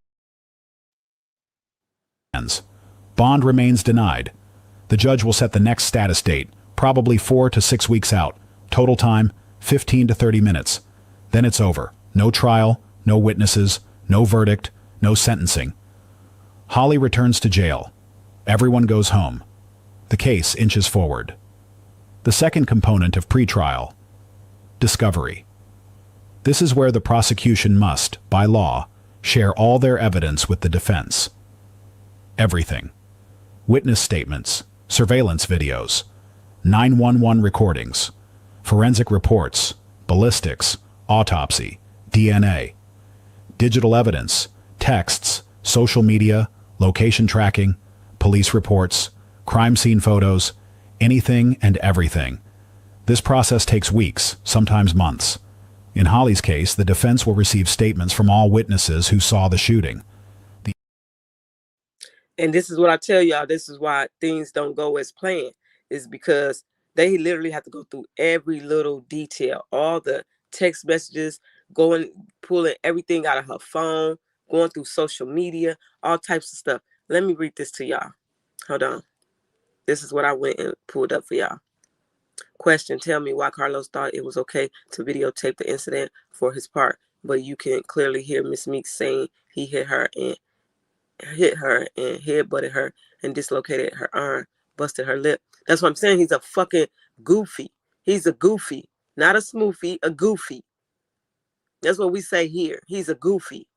Bond remains denied. The judge will set the next status date, probably 4 to 6 weeks out. Total time, 15 to 30 minutes. Then it's over. No trial, no witnesses, no verdict, no sentencing. Holly returns to jail. Everyone goes home. The case inches forward. The second component of pretrial, discovery. This is where the prosecution must, by law, share all their evidence with the defense. Everything. Witness statements, surveillance videos, 911 recordings, forensic reports, ballistics, autopsy, DNA, digital evidence, texts, social media, location tracking, police reports, crime scene photos, anything and everything. This process takes weeks, sometimes months. In Holly's case, the defense will receive statements from all witnesses who saw the shooting. And this is what I tell y'all, this is why things don't go as planned, is because they literally have to go through every little detail, all the text messages, pulling everything out of her phone, going through social media, all types of stuff. Let me read this to y'all. Hold on. This is what I went and pulled up for y'all. Question, tell me why Carlos thought it was okay to videotape the incident for his part, but you can clearly hear Miss Meeks saying he hit her and headbutted her and dislocated her arm, busted her lip. That's what I'm saying. He's a fucking goofy. He's a goofy, not a smoothie, a goofy. That's what we say here. He's a goofy.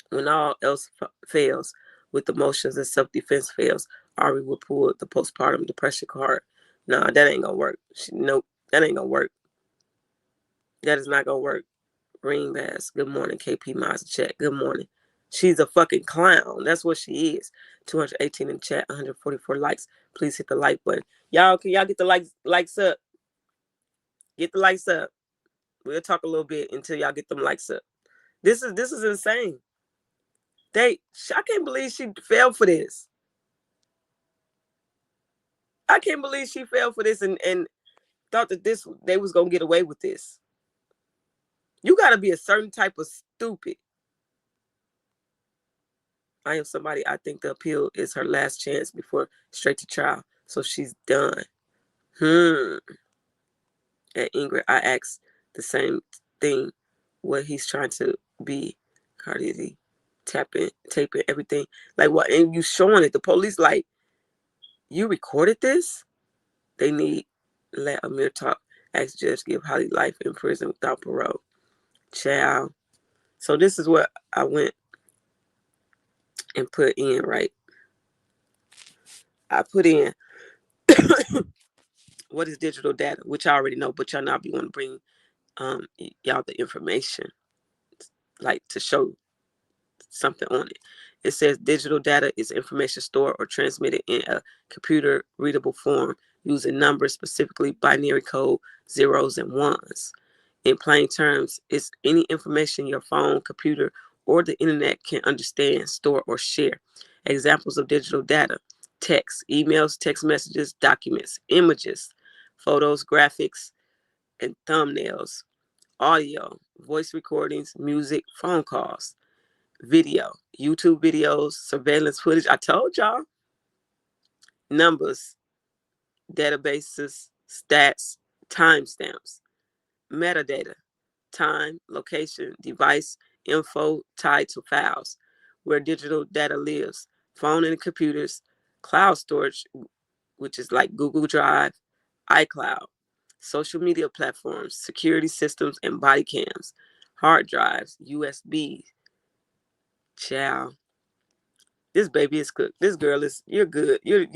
When all else fails, with emotions and self-defense fails, Ari will pull the postpartum depression card. Nah, that ain't gonna work. Nope, that ain't gonna work. That is not gonna work. Green Bass, good morning. KP Miles chat, good morning. She's a fucking clown. That's what she is. 218 in chat, 144 likes. Please hit the like button. Y'all, can y'all get the likes up? Get the likes up. We'll talk a little bit until y'all get them likes up. This is insane. I can't believe she fell for this. I can't believe she fell for this and thought that they was gonna get away with this. You gotta be a certain type of stupid. I am somebody, I think the appeal is her last chance before straight to trial. So she's done. And Ingrid, I asked the same thing. What he's trying to be. Cardi taping everything. Like what? And you showing it. The police like, you recorded this? They need let Amir talk. Ask judge give Holly life in prison without parole. Child. So this is what I went and put in, right? I put in what is digital data, which I already know, but y'all not be want to bring y'all the information, like to show something on it. It says digital data is information stored or transmitted in a computer readable form using numbers, specifically binary code, zeros and ones. In plain terms, it's any information your phone, computer, or the internet can understand, store, or share. Examples of digital data: text, emails, text messages, documents, images, photos, graphics, and thumbnails, audio, voice recordings, music, phone calls, video, YouTube videos, surveillance footage. I told y'all. Numbers, databases, stats, timestamps, metadata, time, location, device, info tied to files, where digital data lives, phone and computers, cloud storage, which is like Google Drive, iCloud, social media platforms, security systems and body cams, hard drives, USB. Child. This baby is cooked. This girl is, you're good. You're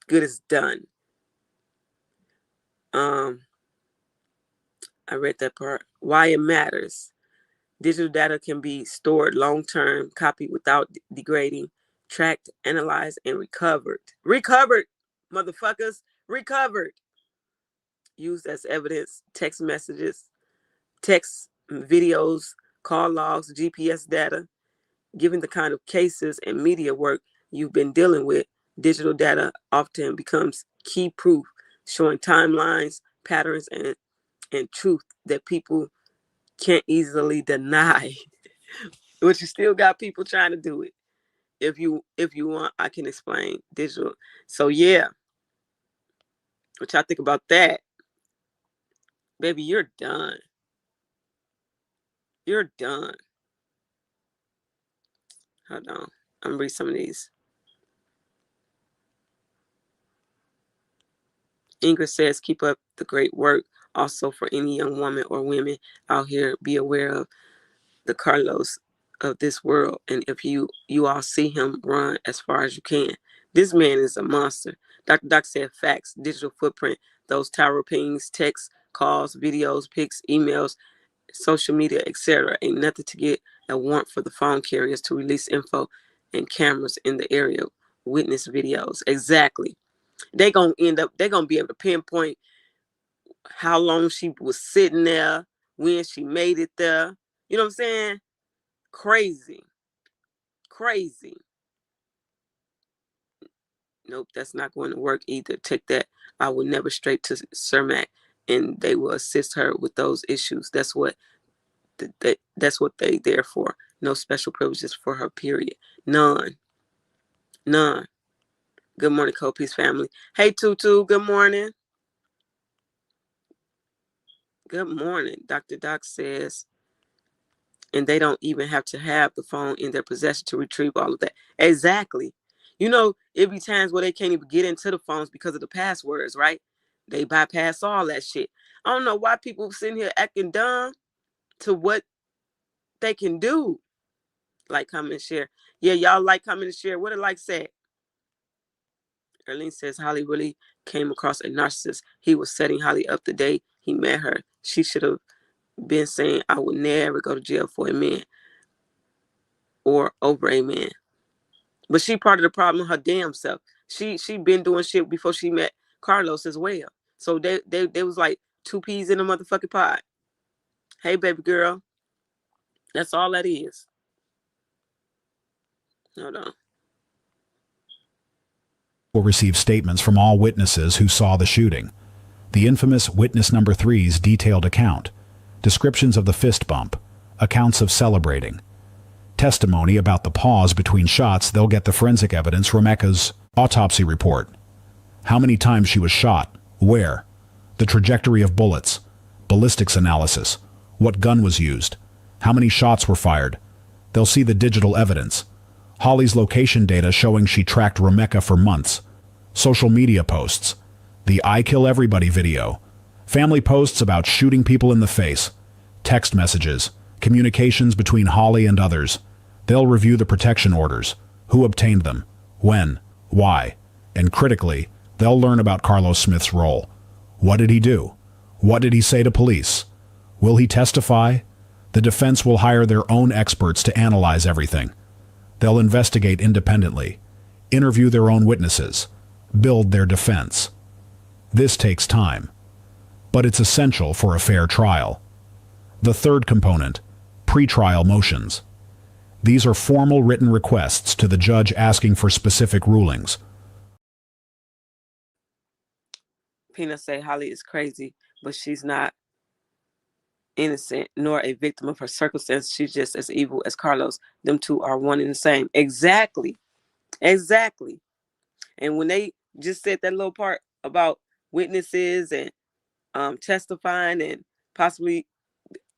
good as done. I read that part. Why it matters. Digital data can be stored long-term, copied without degrading, tracked, analyzed, and recovered. Recovered, motherfuckers. Recovered. Used as evidence, text messages, text videos, call logs, GPS data. Given the kind of cases and media work you've been dealing with, digital data often becomes key proof, showing timelines, patterns, and truth that people can't easily deny. But you still got people trying to do it. If you want, I can explain digital. So yeah, what y'all think about that? Baby, you're done. You're done. Hold on. I'm gonna read some of these. Ingrid says, keep up the great work. Also, for any young woman or women out here, be aware of the Carlos of this world. And if you all see him, run as far as you can. This man is a monster. Dr. Doc said facts, digital footprint, those tower pings, texts, calls, videos, pics, emails, social media, etc. Ain't nothing to get a warrant for the phone carriers to release info and cameras in the area. Witness videos. Exactly. They're going to be able to pinpoint how long she was sitting there, when she made it there. You know what I'm saying? Crazy. Nope, that's not going to work either. Take that. I will never straight to Cermak, and they will assist her with those issues. That's what they there for. No special privileges for her, period. None. Good morning, Copies family. Hey, Tutu, good morning. Good morning. Dr. Doc says, and they don't even have to have the phone in their possession to retrieve all of that. Exactly. You know, it be times where they can't even get into the phones because of the passwords, right? They bypass all that shit. I don't know why people sitting here acting dumb to what they can do. Like, comment, and share. Yeah, y'all like, comment, and share. What did like said? Erlene says Holly really came across a narcissist. He was setting Holly up the day he met her. She should have been saying, I would never go to jail for a man or over a man. But she part of the problem her damn self. She been doing shit before she met Carlos as well. So they was like two peas in a motherfucking pod. Hey, baby girl. That's all that is. Hold on. Will receive statements from all witnesses who saw the shooting. The infamous witness number 3's detailed account, descriptions of the fist bump, accounts of celebrating, testimony about the pause between shots. They'll get the forensic evidence, Rebecca's autopsy report, how many times she was shot, where, the trajectory of bullets, ballistics analysis, what gun was used, how many shots were fired. They'll see the digital evidence, Holly's location data showing she tracked Rebecca for months, social media posts, the I Kill Everybody video, family posts about shooting people in the face, text messages, communications between Holly and others. They'll review the protection orders, who obtained them, when, why, and critically, they'll learn about Carlos Smith's role. What did he do? What did he say to police? Will he testify? The defense will hire their own experts to analyze everything. They'll investigate independently, interview their own witnesses, build their defense. This takes time, but it's essential for a fair trial. The third component, pretrial motions. These are formal written requests to the judge asking for specific rulings. Peanut say Holly is crazy, but she's not innocent nor a victim of her circumstance. She's just as evil as Carlos. Them two are one and the same. Exactly. And when they just said that little part about witnesses and testifying and possibly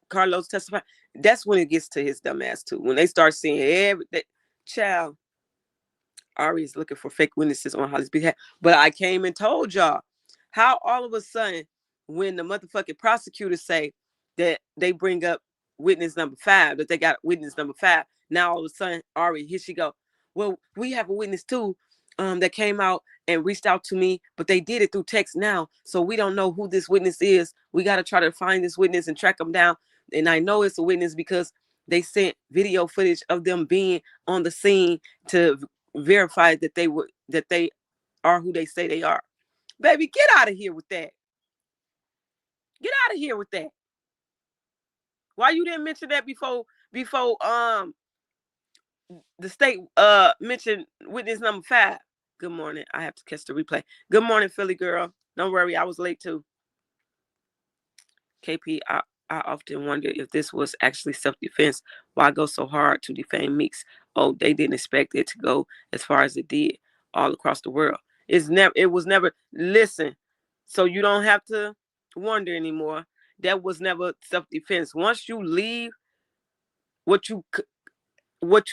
Carlos testifying, that's when it gets to his dumb ass too. When they start seeing everything, child, Ari is looking for fake witnesses on Holly's behalf. But I came and told y'all how all of a sudden when the motherfucking prosecutors say that they bring up witness number 5, that they got witness number 5, now all of a sudden Ari, here she go. Well, we have a witness too that came out and reached out to me, but they did it through text now, so we don't know who this witness is. We got to try to find this witness and track them down. And I know it's a witness because they sent video footage of them being on the scene to verify that they are who they say they are. Baby, get out of here with that. Get out of here with that. Why you didn't mention that before the state mentioned witness number 5? Good morning. I have to catch the replay. Good morning, Philly girl. Don't worry, I was late too. KP, I often wonder if this was actually self-defense. Why go so hard to defame Meeks? Oh, they didn't expect it to go as far as it did all across the world. It was never, listen, so you don't have to wonder anymore. That was never self-defense. Once you leave, what you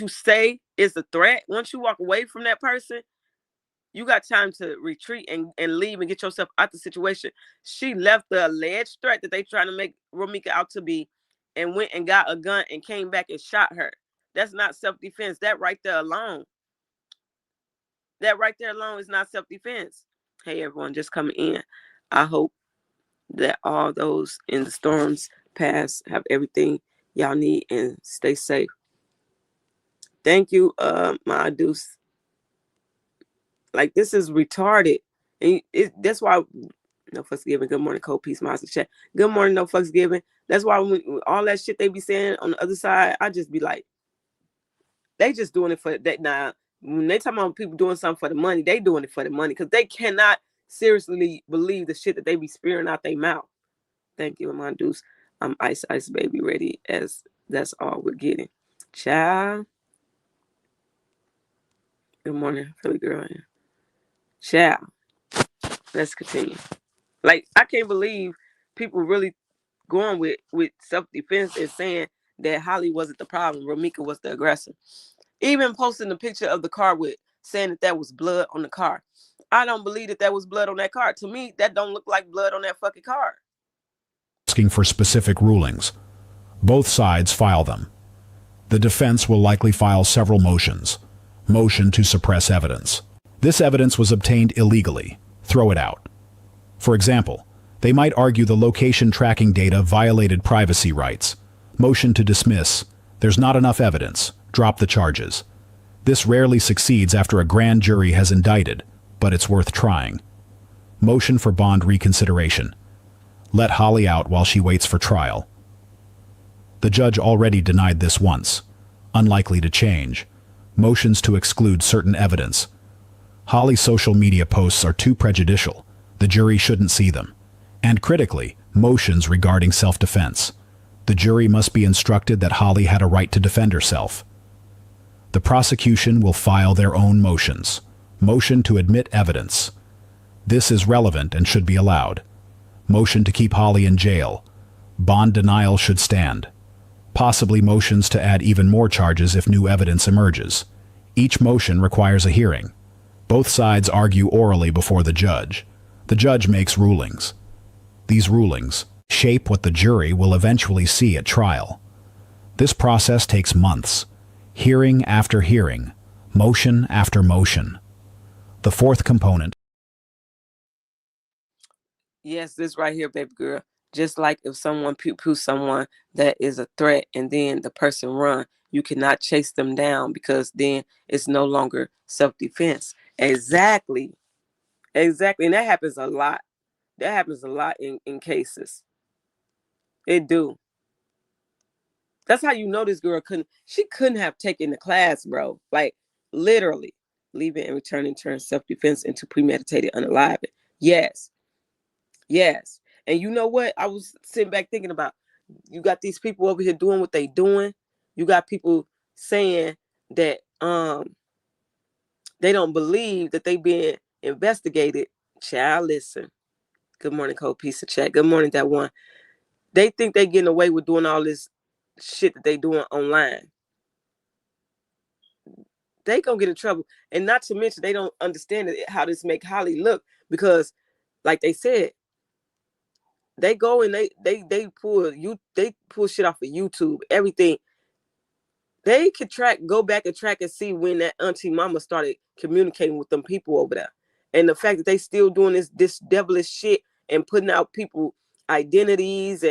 say is a threat. Once you walk away from that person, you got time to retreat and leave and get yourself out the situation. She left the alleged threat that they trying to make Romika out to be and went and got a gun and came back and shot her. That's not self-defense. That right there alone is not self-defense. Hey, everyone, just coming in. I hope that all those in the storms pass, have everything y'all need, and stay safe. Thank you, my deuce. Like, this is retarded. And that's why no fucks given. Good morning, Cold Peace Monster Chat. Good morning, no fucks given. That's why when all that shit they be saying on the other side, I just be like, they just doing it for that. Now, when they talking about people doing something for the money, they doing it for the money because they cannot seriously believe the shit that they be spearing out their mouth. Thank you, my deuce. I'm ice baby ready, as that's all we're getting. Ciao. Good morning, Philly girl. Ciao. Let's continue. Like, I can't believe people really going with self-defense and saying that Holly wasn't the problem. Romika was the aggressor. Even posting the picture of the car with saying that was blood on the car. I don't believe that was blood on that car. To me, that don't look like blood on that fucking car. Asking for specific rulings. Both sides file them. The defense will likely file several motions. Motion to suppress evidence. This evidence was obtained illegally. Throw it out. For example, they might argue the location tracking data violated privacy rights. Motion to dismiss. There's not enough evidence. Drop the charges. This rarely succeeds after a grand jury has indicted, but it's worth trying. Motion for bond reconsideration. Let Holly out while she waits for trial. The judge already denied this once. Unlikely to change. Motions to exclude certain evidence. Holly's social media posts are too prejudicial. The jury shouldn't see them. And critically, motions regarding self-defense. The jury must be instructed that Holly had a right to defend herself. The prosecution will file their own motions. Motion to admit evidence. This is relevant and should be allowed. Motion to keep Holly in jail. Bond denial should stand. Possibly motions to add even more charges if new evidence emerges. Each motion requires a hearing. Both sides argue orally before the judge. The judge makes rulings. These rulings shape what the jury will eventually see at trial. This process takes months. Hearing after hearing. Motion after motion. The fourth component. Yes, this right here, baby girl. Just like if someone poo-poo someone that is a threat and then the person run, you cannot chase them down because then it's no longer self-defense. Exactly. Exactly. And that happens a lot. That happens a lot in cases. It do. That's how you know this girl couldn't have taken the class, bro. Like literally. Leaving and returning turns self-defense into premeditated unaliving. Yes. Yes. And you know what? I was sitting back thinking about, you got these people over here doing what they doing. You got people saying that they don't believe that they being investigated. Child, listen. Good morning, cold piece of chat. Good morning, that one. They think they getting away with doing all this shit that they doing online. They gonna get in trouble. And not to mention, they don't understand how this make Holly look, because like they said, they go and they pull shit off of YouTube, everything. They could go back and track and see when that auntie mama started communicating with them people over there. And the fact that they still doing this devilish shit and putting out people identities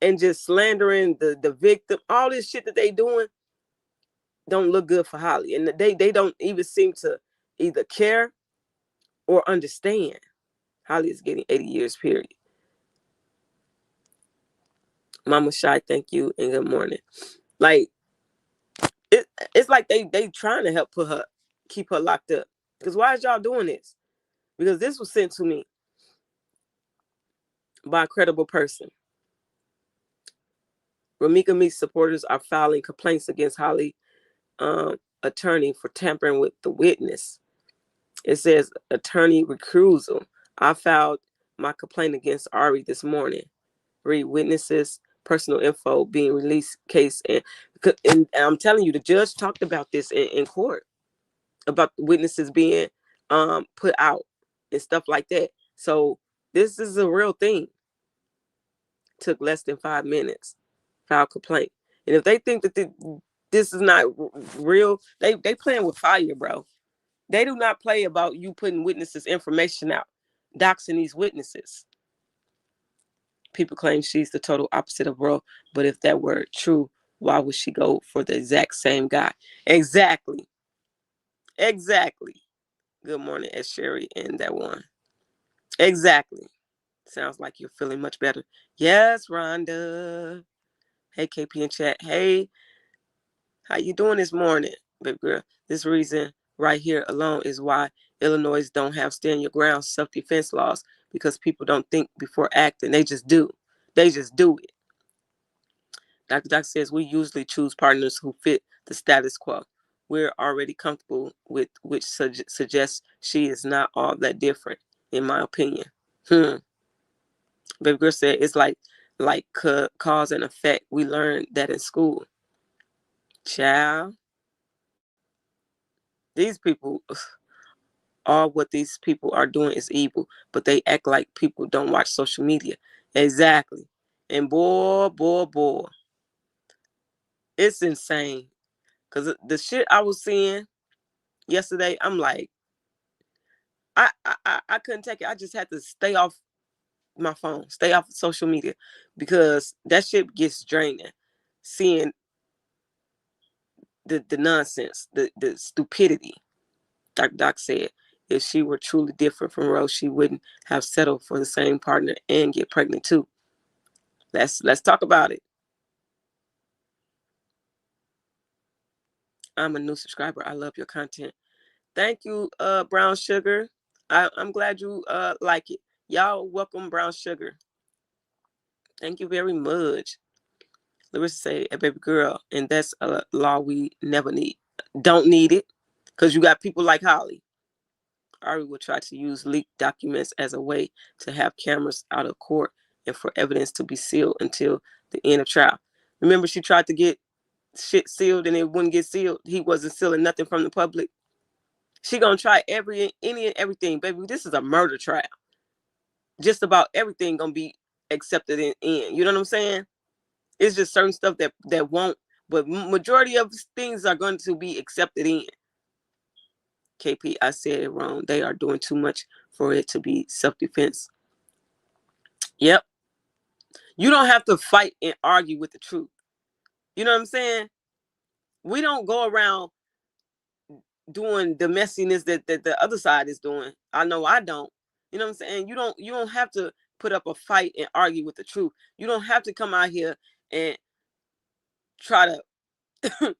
and just slandering the victim, all this shit that they doing don't look good for Holly. And they don't even seem to either care or understand. Holly is getting 80 years, period. Mama Shy, thank you and good morning. Like, it's like they trying to help keep her locked up. Because why is y'all doing this? Because this was sent to me by a credible person. Ramika Meeks supporters are filing complaints against Holly attorney for tampering with the witness. It says attorney recusal. I filed my complaint against Ari this morning. Read witnesses, personal info being released case. And I'm telling you, the judge talked about this in court, about witnesses being put out and stuff like that. So this is a real thing. Took less than 5 minutes. File complaint. And if they think that this is not real, they playing with fire, bro. They do not play about you putting witnesses' information out, doxing these witnesses. People claim she's the total opposite of Ro, but if that were true, why would she go for the exact same guy? Exactly. Good morning, Ed Sherry and that one. Exactly. Sounds like you're feeling much better. Yes, Rhonda. Hey, KP in chat. Hey, how you doing this morning, baby girl? This reason right here alone is why Illinois don't have stand your ground self-defense laws, because people don't think before acting. They just do. They just do it. Dr. Doc says we usually choose partners who fit the status quo. We're already comfortable with, which suggests she is not all that different, in my opinion. Baby girl said it's like cause and effect. We learned that in school. Child. These people, all what these people are doing is evil, but they act like people don't watch social media. Exactly. And boy, it's insane. Because the shit I was seeing yesterday, I'm like, I couldn't take it. I just had to stay off my phone, stay off social media, because that shit gets draining. Seeing the nonsense, the stupidity. Dr. Doc said, if she were truly different from Rose, she wouldn't have settled for the same partner and get pregnant too. Let's talk about it. I'm a new subscriber. I love your content. Thank you, Brown Sugar. I'm glad you like it. Y'all welcome Brown Sugar. Thank you very much. Larissa say, a baby girl, and that's a law we never need. Don't need it, because you got people like Holly. Ari will try to use leaked documents as a way to have cameras out of court and for evidence to be sealed until the end of trial. Remember, she tried to get shit sealed and it wouldn't get sealed. He wasn't sealing nothing from the public. She gonna try any and everything, baby. This is a murder trial. Just about everything gonna be accepted in. You know what I'm saying? It's just certain stuff that won't, but majority of things are going to be accepted in. KP, I said it wrong. They are doing too much for it to be self-defense. Yep. You don't have to fight and argue with the truth. You know what I'm saying? We don't go around doing the messiness that the other side is doing. I know I don't. You know what I'm saying? You don't have to put up a fight and argue with the truth. You don't have to come out here and try to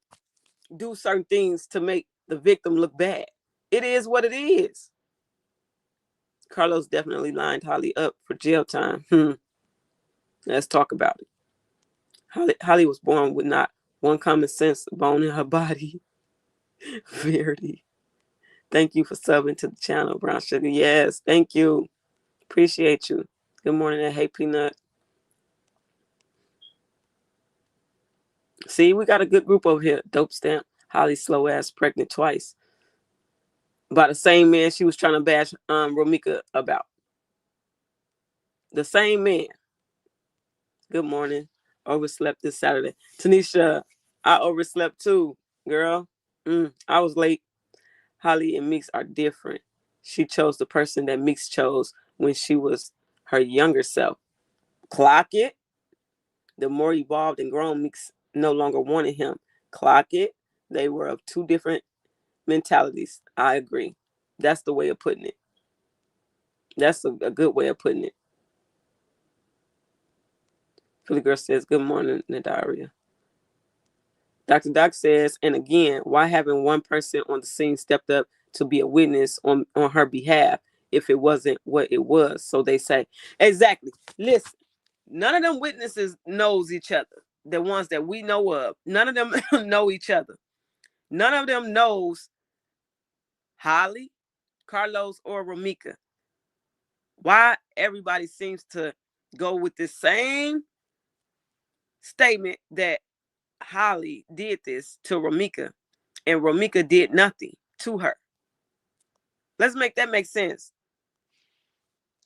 do certain things to make the victim look bad. It is what it is. Carlos definitely lined Holly up for jail time. Let's talk about it. Holly was born with not one common sense bone in her body. Verity. Thank you for subbing to the channel, Brown Sugar. Yes, thank you. Appreciate you. Good morning and hey Peanut. See, we got a good group over here. Dope Stamp. Holly slow ass pregnant twice. By the same man she was trying to bash Romika about. The same man. Good morning. Overslept this Saturday. Tanisha, I overslept too, girl. I was late. Holly and Meeks are different. She chose the person that Meeks chose when she was her younger self. Clock it. The more evolved and grown, Meeks no longer wanted him. Clock it. They were of two different mentalities. I agree. That's the way of putting it. That's a good way of putting it. Philly Girl says, good morning, Nadaria. Dr. Doc says, and again, why haven't one person on the scene stepped up to be a witness on her behalf if it wasn't what it was? So they say, exactly. Listen, none of them witnesses knows each other. The ones that we know of, none of them know each other. None of them knows Holly, Carlos, or Romika. Why everybody seems to go with the same statement that Holly did this to Romika and Romika did nothing to her. Let's make that make sense.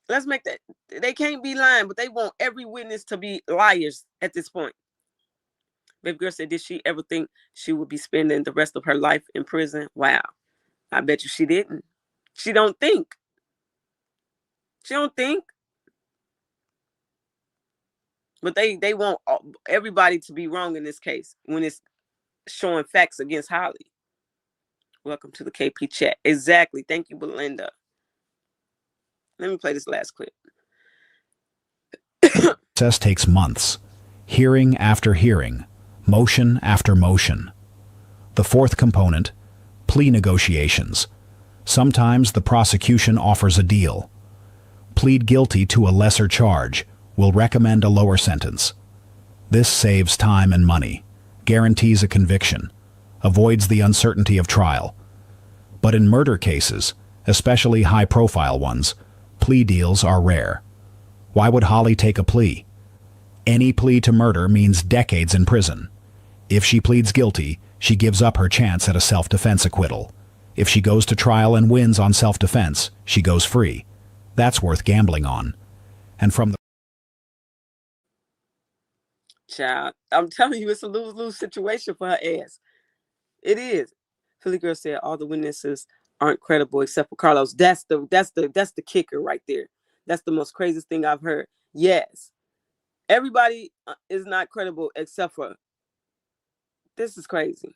Let's make that. They can't be lying, but they want every witness to be liars at this point. Baby girl said, did she ever think she would be spending the rest of her life in prison? Wow. I bet you she didn't. She don't think. She don't think. But they want everybody to be wrong in this case when it's showing facts against Holly. Welcome to the KP chat. Exactly. Thank you, Belinda. Let me play this last clip. Process takes months. Hearing after hearing. Motion after motion. The fourth component, plea negotiations. Sometimes the prosecution offers a deal. Plead guilty to a lesser charge. Will recommend a lower sentence. This saves time and money, guarantees a conviction, avoids the uncertainty of trial. But in murder cases, especially high-profile ones, plea deals are rare. Why would Holly take a plea? Any plea to murder means decades in prison. If she pleads guilty, she gives up her chance at a self-defense acquittal. If she goes to trial and wins on self-defense, she goes free. That's worth gambling on. And from the Child, I'm telling you, it's a lose-lose situation for her ass. It is. Philly girl said all the witnesses aren't credible except for Carlos. That's the kicker right there. That's the most craziest thing I've heard. Yes, everybody is not credible except for. This is crazy.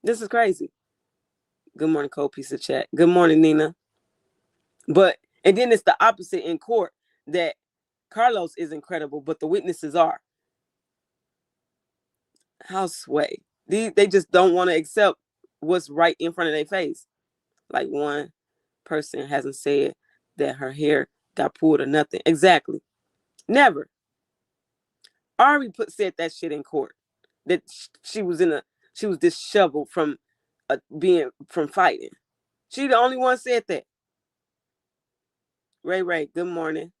This is crazy. Good morning, cold piece of chat. Good morning, Nina. And then it's the opposite in court, that Carlos is incredible, but the witnesses are. How sway. They just don't want to accept what's right in front of their face. Like, one person hasn't said that her hair got pulled or nothing. Exactly. Never. Ari said that shit in court. That she was disheveled from from fighting. She the only one said that. Ray, good morning.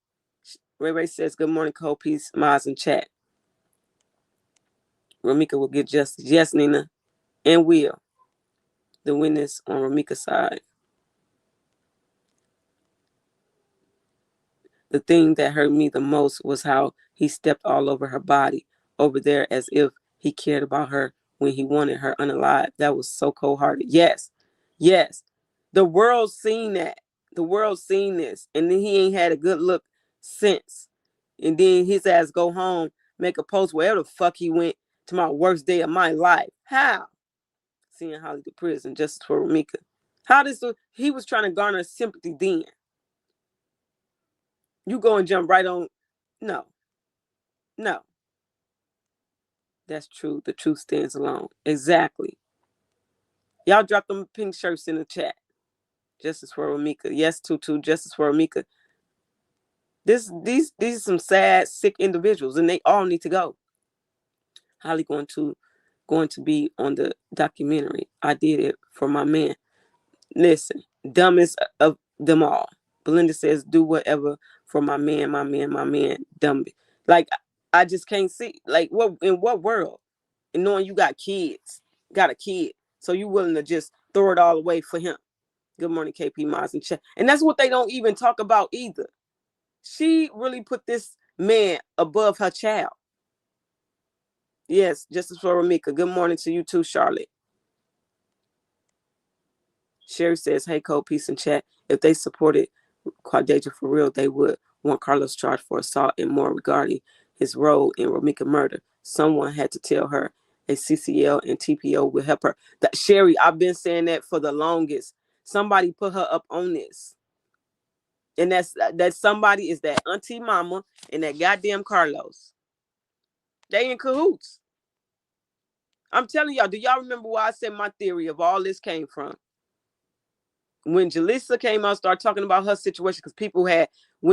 Ray says, good morning, cold peace, Maz and chat. Ramika will get justice. Yes, Nina. And will. The witness on Ramika's side. The thing that hurt me the most was how he stepped all over her body over there as if he cared about her when he wanted her unalive. That was so cold-hearted. Yes. The world's seen that. The world's seen this. And then he ain't had a good look since. And then his ass go home, make a post wherever the fuck he went to my worst day of my life. How? Seeing Holly to prison, justice for Ramika. He was trying to garner sympathy then. You go and jump right on. No. That's true. The truth stands alone. Exactly. Y'all drop them pink shirts in the chat. Justice for Ramika. Yes, Tutu. Justice for Ramika. These are some sad, sick individuals, and they all need to go. Holly going to be on the documentary. I did it for my man. Listen, dumbest of them all. Belinda says, do whatever for my man, dumb. Like, I just can't see, like, in what world? And knowing you got a kid, so you willing to just throw it all away for him. Good morning, KP Miles and chat. And that's what they don't even talk about either. She really put this man above her child. Yes, justice for Ramika. Good morning to you too, Charlotte. Sherry says, hey, cold peace and chat. If they supported Quadeja for real, they would want Carlos charged for assault and more regarding his role in Ramika murder. Someone had to tell her a CCL and TPO would help her. Sherry, I've been saying that for the longest. Somebody put her up on this. And that somebody is that auntie mama and that goddamn Carlos. They in cahoots. I'm telling y'all, do y'all remember why I said my theory of all this came from? When Jalissa came out, started talking about her situation, because people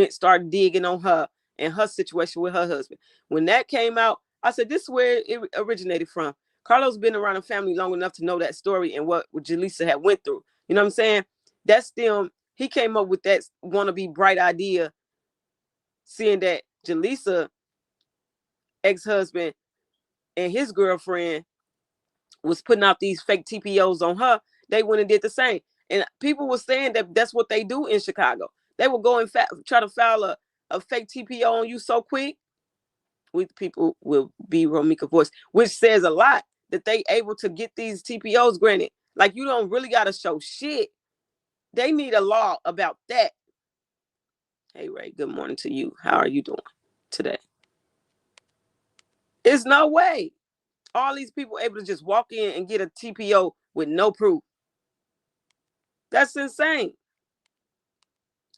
started digging on her and her situation with her husband. When that came out, I said, this is where it originated from. Carlos been around the family long enough to know that story and what Jalissa had went through. You know what I'm saying? That's them. He came up with that wannabe bright idea, seeing that Jalissa ex-husband and his girlfriend was putting out these fake TPOs on her. They went and did the same. And people were saying that that's what they do in Chicago. They will go and try to file a fake TPO on you so quick. We people will be Ramika voice, which says a lot that they able to get these TPOs granted. Like, you don't really got to show shit. They need a law about that. Hey, Ray, good morning to you. How are you doing today? There's no way all these people able to just walk in and get a TPO with no proof. That's insane.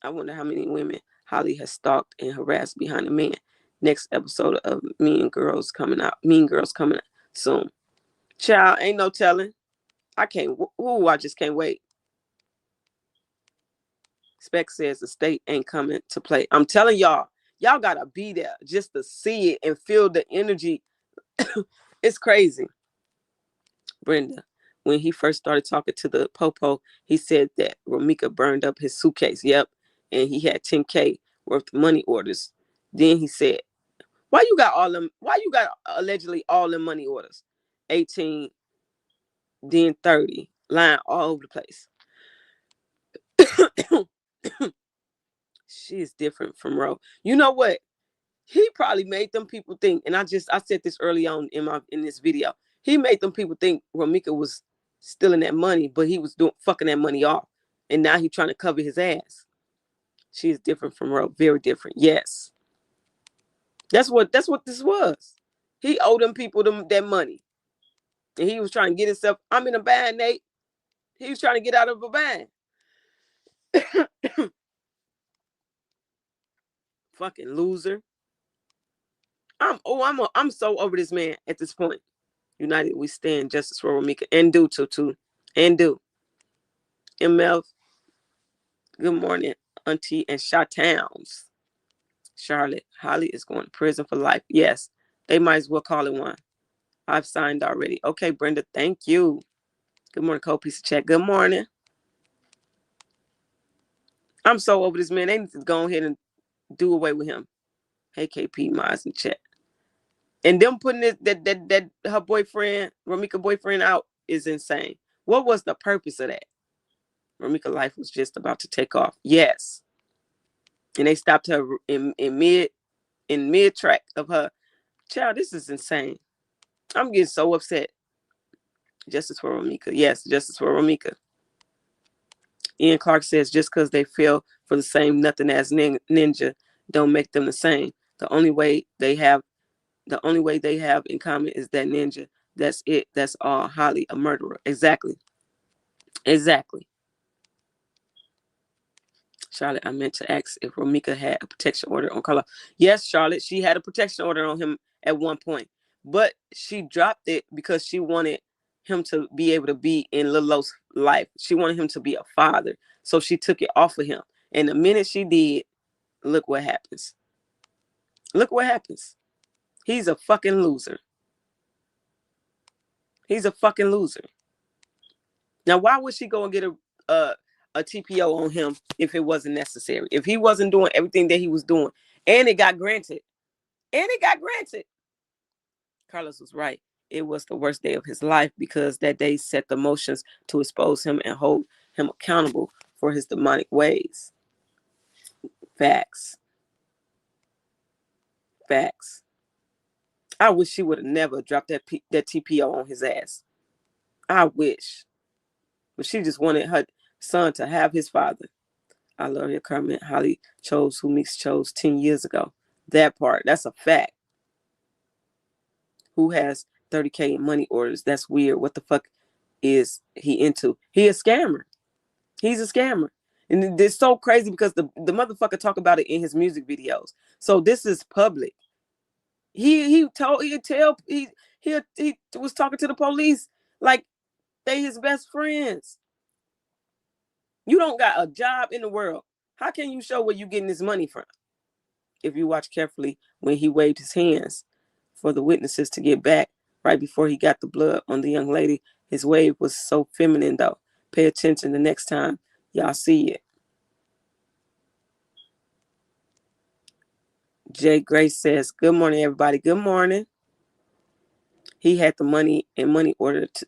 I wonder how many women Holly has stalked and harassed behind a man. Next episode of Mean Girls coming out soon. Child, ain't no telling. I just can't wait. Spec says the state ain't coming to play. I'm telling y'all gotta be there just to see it and feel the energy. It's crazy. Brenda, when he first started talking to the Popo, he said that Ramika burned up his suitcase. Yep. And he had 10K worth of money orders. Then he said, why you got allegedly all the money orders? 18, then 30. lying all over the place. She is different from Ro. You know what? He probably made them people think, and I said this early on in this video. He made them people think Romika was stealing that money, but he was fucking that money off. And now he's trying to cover his ass. She is different from Ro. Very different. Yes. That's what this was. He owed them people that money. And he was trying to get himself. I'm in a bind, Nate. He was trying to get out of a bind. Fucking loser. I'm so over this man at this point. United we stand, justice for Romika. And do too. And do. ML, good morning, Auntie and Shot Towns. Charlotte, Holly is going to prison for life. Yes, they might as well call it one. I've signed already. Okay, Brenda, thank you. Good morning, Cold Piece of Chat. Good morning. I'm so over this man. They need to go ahead and do away with him. Hey, KP, Miles in chat. And them putting that her boyfriend, Romika boyfriend, out is insane. What was the purpose of that? Romika life was just about to take off. Yes. And they stopped her in mid track of her. Child, this is insane. I'm getting so upset. Justice for Romika. Yes, justice for Romika. Ian Clark says just because they feel for the same nothing as ninja don't make them the same. The only way they have in common is that ninja. That's it. That's all. Holly, a murderer. Exactly. Charlotte, I meant to ask if Romika had a protection order on Carla. Yes, Charlotte, she had a protection order on him at one point, but she dropped it because she wanted him to be able to be in Lil Lo's life. She wanted him to be a father, so she took it off of him. And the minute she did, look what happens. Look what happens. He's a fucking loser. He's a fucking loser. Now, why would she go and get a TPO on him if it wasn't necessary? If he wasn't doing everything that he was doing, and it got granted. Carlos was right. It was the worst day of his life because that day set the motions to expose him and hold him accountable for his demonic ways. Facts. I wish she would have never dropped that TPO on his ass. I wish. But she just wanted her son to have his father. I love your comment. Holly chose who Meeks chose 10 years ago. That part, that's a fact. Who has 30K in money orders? That's weird. What the fuck is he into? He a scammer. He's a scammer. And it's so crazy because the motherfucker talk about it in his music videos. So this is public. He was talking to the police like they his best friends. You don't got a job in the world. How can you show where you getting this money from? If you watch carefully when he waved his hands for the witnesses to get back right before he got the blood on the young lady, his wave was so feminine though. Pay attention the next time y'all see it. Jay Grace says, good morning, everybody. Good morning. He had the money and money order to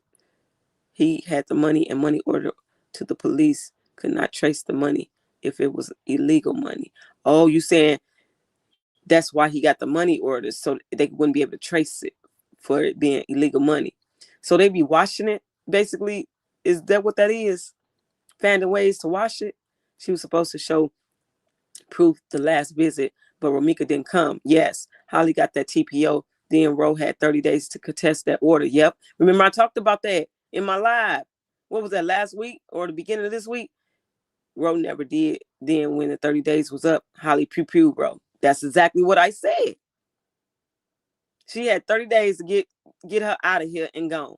the police could not trace the money if it was illegal money. Oh, you saying that's why he got the money orders so they wouldn't be able to trace it for it being illegal money. So they be washing it, basically. Is that what that is? Finding ways to wash it. She was supposed to show proof the last visit, but Romika didn't come. Yes, Holly got that TPO. Then Ro had 30 days to contest that order. Yep. Remember I talked about that in my live. What was that, last week or the beginning of this week? Ro never did. Then when the 30 days was up, Holly pew bro. That's exactly what I said. She had 30 days to get her out of here and gone.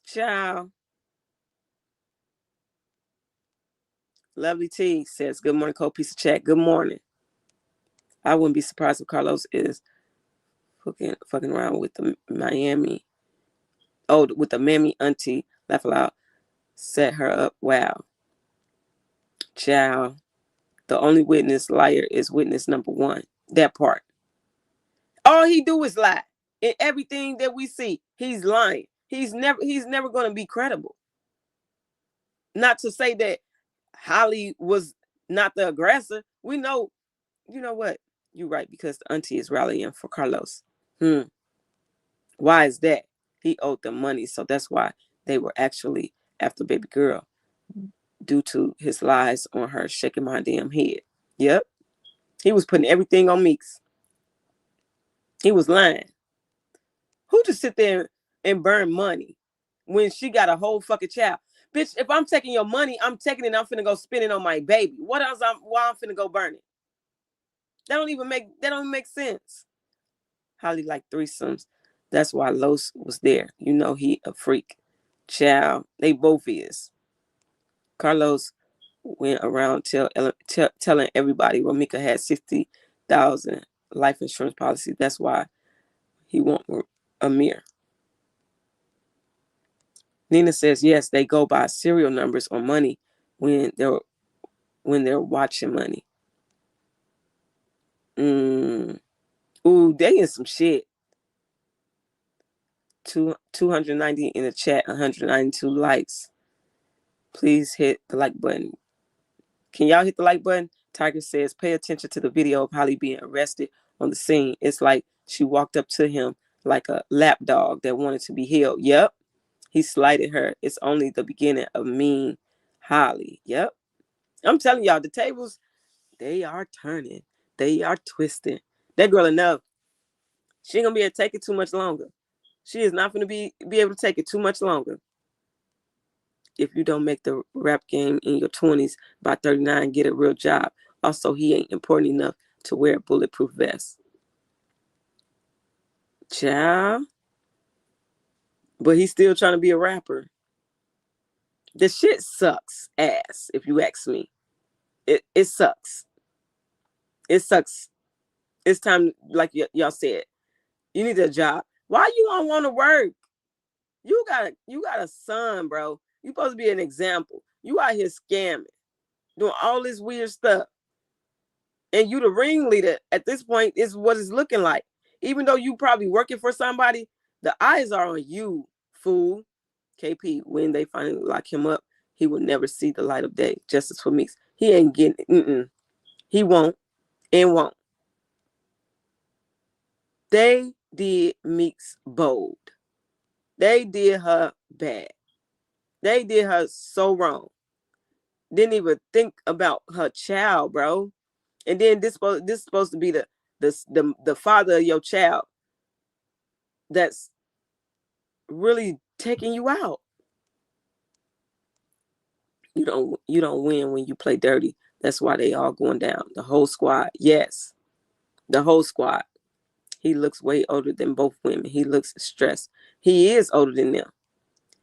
Ciao. Lovely T says, good morning, Cold Piece of Chat. Good morning. I wouldn't be surprised if Carlos is fucking around with the Miami. Oh, with the Mammy auntie. Laugh aloud. Set her up. Wow. Ciao. The only witness liar is witness number one. That part. All he do is lie. In everything that we see, he's lying. he's never going to be credible. Not to say that Holly was not the aggressor. We know, you know what? You're right, because the auntie is rallying for Carlos. Why is that? He owed them money, so that's why they were actually after baby girl, due to his lies on her shaking my damn head. Yep. He was putting everything on Meeks. He was lying. Who just sit there and burn money when she got a whole fucking child? Bitch, if I'm taking your money, I'm taking it and I'm finna go spend it on my baby. What else why I'm finna go burn it? That don't even make sense. Holly like threesomes. That's why Los was there. You know he a freak. Child, they both is. Carlos went around telling everybody Romika had 60,000 life insurance policy. That's why he want Amir. Nina says yes, they go by serial numbers or money when they're watching money. Ooh, they in some shit. 290 in the chat, 192 likes. Please hit the like button. Can y'all hit the like button? Tiger says, pay attention to the video of Holly being arrested on the scene. It's like she walked up to him like a lap dog that wanted to be held. Yep. He slighted her. It's only the beginning of mean Holly. Yep. I'm telling y'all, the tables, they are turning. They are twisting. That girl enough. She ain't gonna be able to take it too much longer. She is not gonna be able to take it too much longer. If you don't make the rap game in your 20s, by 39, get a real job. Also, he ain't important enough to wear a bulletproof vest. Child. But he's still trying to be a rapper. The shit sucks ass, if you ask me. It sucks. It sucks. It's time, like y'all said, you need a job. Why you don't want to work? You got a son, bro. You supposed to be an example. You out here scamming, doing all this weird stuff. And you the ringleader at this point is what it's looking like. Even though you probably working for somebody, the eyes are on you, fool. KP, when they finally lock him up, he will never see the light of day. Justice for Meeks. He ain't getting it. He won't and won't. They did Meeks bold. They did her bad. They did her so wrong. Didn't even think about her child, bro. And then this supposed to be the father of your child that's really taking you out. You don't win when you play dirty. That's why they all going down. The whole squad. Yes. The whole squad. He looks way older than both women. He looks stressed. He is older than them.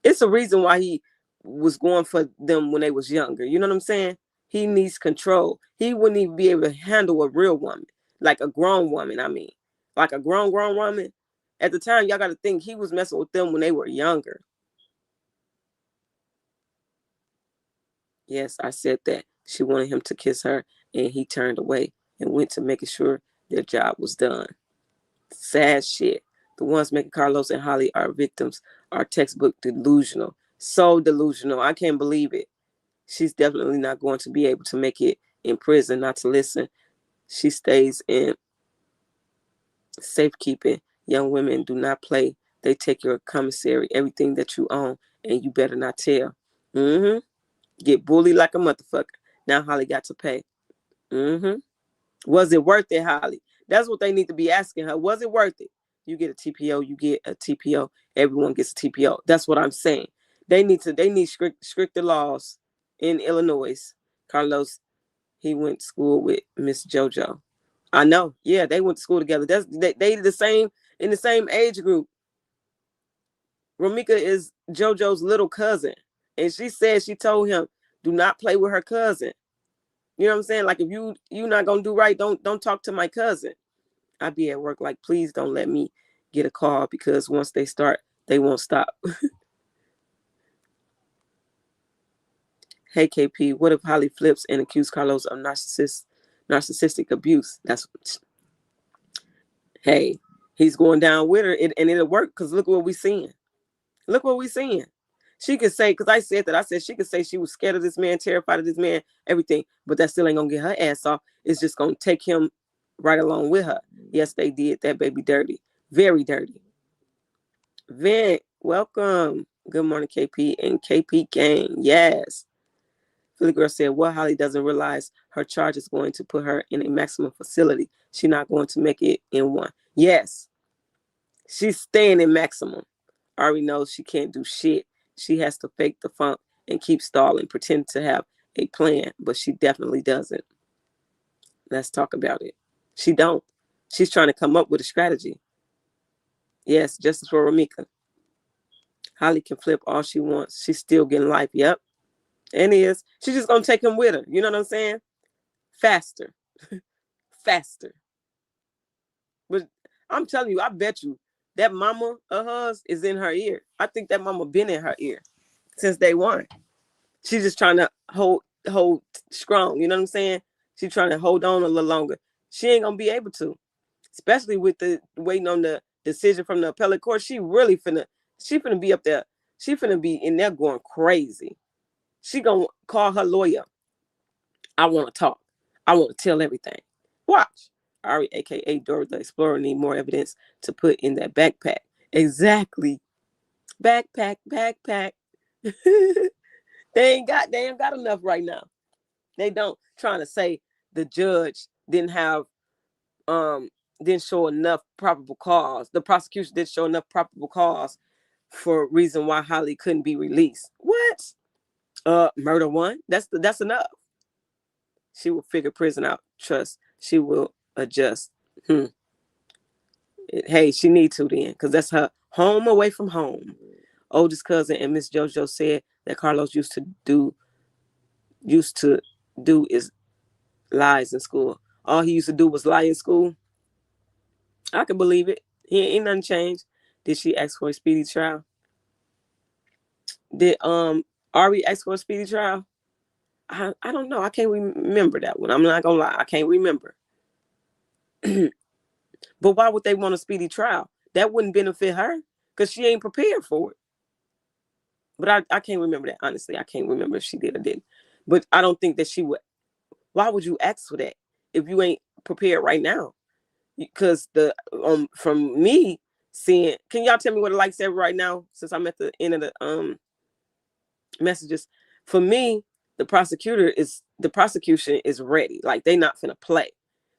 It's a reason why he was going for them when they was younger. You know what I'm saying? He needs control. He wouldn't even be able to handle a real woman. Like a grown woman, I mean. Like a grown woman. At the time, y'all got to think he was messing with them when they were younger. Yes, I said that. She wanted him to kiss her, and he turned away and went to making sure their job was done. Sad shit. The ones making Carlos and Holly are victims are textbook delusional. So delusional. I can't believe it. She's definitely not going to be able to make it in prison, not to listen. She stays in safekeeping. Young women do not play. They take your commissary, everything that you own, and you better not tell. Get bullied like a motherfucker. Now Holly got to pay. Was it worth it, Holly? That's what they need to be asking her. Was it worth it? You get a TPO, you get a TPO. Everyone gets a TPO. That's what I'm saying. They need stricter laws in Illinois. Carlos, he went to school with Miss JoJo. I know. Yeah, they went to school together. They the same in the same age group. Romika is JoJo's little cousin. And she said she told him, do not play with her cousin. You know what I'm saying? Like if you not gonna do right, don't talk to my cousin. I'd be at work like, please don't let me get a call because once they start, they won't stop. Hey KP, what if Holly flips and accuses Carlos of narcissistic abuse? Hey, he's going down with her and it'll work because look what we're seeing. Look what we seeing. She could say, because I said that, I said she could say she was scared of this man, terrified of this man, everything, but that still ain't gonna get her ass off. It's just gonna take him right along with her. Yes, they did that baby dirty. Very dirty. Vent, welcome. Good morning, KP and KP gang. Yes. Philly girl said, what Holly doesn't realize, her charge is going to put her in a maximum facility. She's not going to make it in one. Yes. She's staying in maximum. Ari knows she can't do shit. She has to fake the funk and keep stalling, pretend to have a plan, but she definitely doesn't. Let's talk about it. She don't. She's trying to come up with a strategy. Yes, justice for Ramika. Holly can flip all she wants. She's still getting life. Yep. And is. She's just going to take him with her. You know what I'm saying? Faster. Faster. But I'm telling you, I bet you that mama of hers is in her ear. I think that mama been in her ear since day one. She's just trying to hold strong. You know what I'm saying? She's trying to hold on a little longer. She ain't going to be able to. Especially with the waiting on the decision from the appellate court. She finna be up there. She finna be in there going crazy. She gonna call her lawyer. I want to talk. I want to tell everything. Watch. Ari, aka Dora the Explorer, need more evidence to put in that backpack. Exactly. Backpack. They ain't got enough right now. They don't. Trying to say the judge didn't show enough probable cause. The prosecution didn't show enough probable cause for reason why Holly couldn't be released. What? Murder one? That's enough. She will figure prison out. Trust. She will adjust. Hey, she need to then, because that's her home away from home. Oldest cousin and Miss JoJo said that Carlos used to do is lies in school. All he used to do was lie in school. I can believe it. He ain't nothing changed. Did she ask for a speedy trial? Did Ari ask for a speedy trial? I don't know. I can't remember that one. I'm not gonna lie. I can't remember. But why would they want a speedy trial? That wouldn't benefit her because she ain't prepared for it. But I can't remember that, honestly. I can't remember if she did or didn't. But I don't think that she would. Why would you ask for that if you ain't prepared right now? Because from me seeing, can y'all tell me what the like said right now, since I'm at the end of the messages? For me, the prosecution is ready. Like, they not finna play.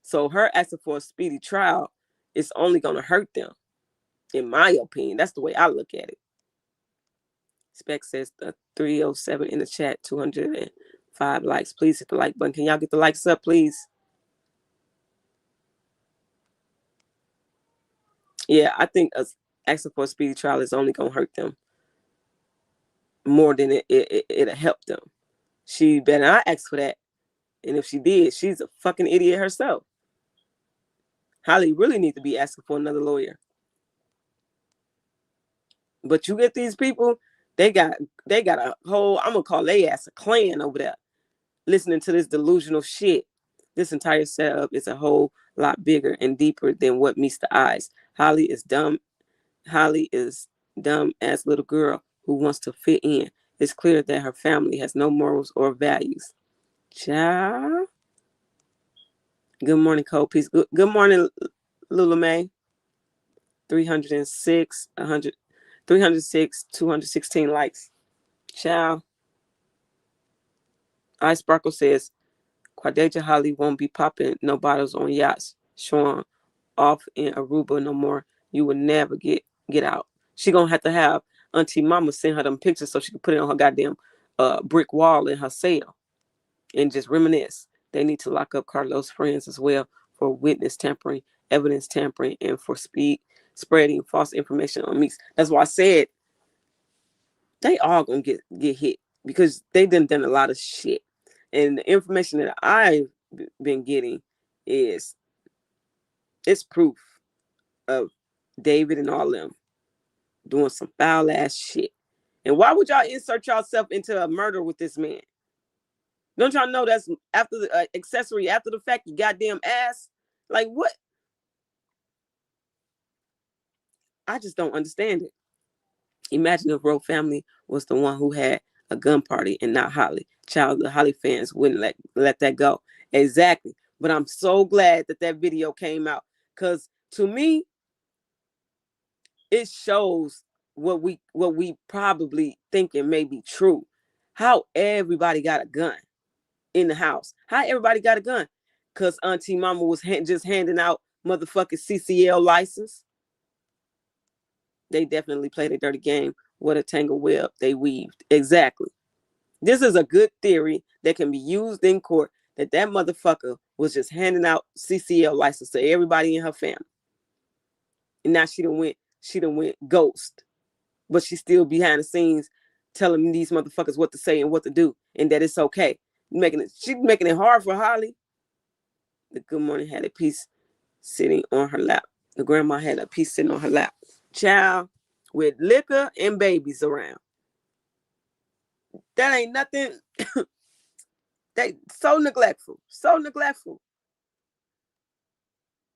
So her asking for a speedy trial is only gonna hurt them, in my opinion. That's the way I look at it. Spec says 307 in the chat, 205 likes. Please hit the like button. Can y'all get the likes up, please? Yeah, I think asking for a speedy trial is only gonna hurt them more than it'll help them. She better not ask for that. And if she did, she's a fucking idiot herself. Holly really needs to be asking for another lawyer. But you get these people, they got a whole, I'm gonna call their ass a clan over there, listening to this delusional shit. This entire setup is a whole lot bigger and deeper than what meets the eyes. Holly is dumb as little girl who wants to fit in. It's clear that her family has no morals or values. Ciao. Good morning, Cole. Peace. Good morning, Lula May. 306, 216 likes. Ciao. Ice Sparkle says, Quadeja Holly won't be popping no bottles on yachts, showing off in Aruba no more. You will never get out. She gonna have to have Auntie Mama send her them pictures so she can put it on her goddamn brick wall in her cell and just reminisce. They need to lock up Carlos' friends as well for witness tampering, evidence tampering, and for spreading false information on Meeks. That's why I said they all gonna get hit because they done a lot of shit. And the information that I've been getting it's proof of David and all them doing some foul ass shit. And why would y'all insert yourself into a murder with this man? Don't y'all know that's after the accessory, after the fact, you goddamn ass? Like, what? I just don't understand it. Imagine if Rowe family was the one who had a gun party and not Holly. Child, the Holly fans wouldn't let that go. Exactly. But I'm so glad that that video came out, because to me, it shows what we probably thinking may be true. How everybody got a gun in the house. How everybody got a gun? Because Auntie Mama was just handing out motherfucking CCL license. They definitely played a dirty game. What a tangle web they weaved. Exactly. This is a good theory that can be used in court, that motherfucker was just handing out CCL license to everybody in her family. And now she done went ghost. But she's still behind the scenes telling these motherfuckers what to say and what to do, and that it's okay. She's making it hard for Holly. The Good Morning had a piece sitting on her lap. The grandma had a piece sitting on her lap. Child, with liquor and babies around. That ain't nothing. They so neglectful. So neglectful.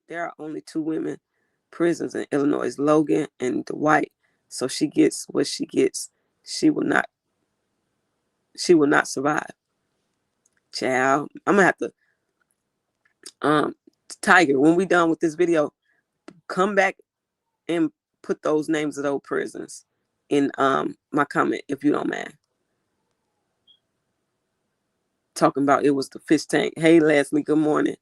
There are only 2 women prisons in Illinois, Logan and Dwight. So she gets what she gets. She will not survive. Child, I'm gonna have to Tiger, when we done with this video, come back and put those names of those prisons in my comment, if you don't mind. Talking about it was the fish tank. Hey Leslie, good morning.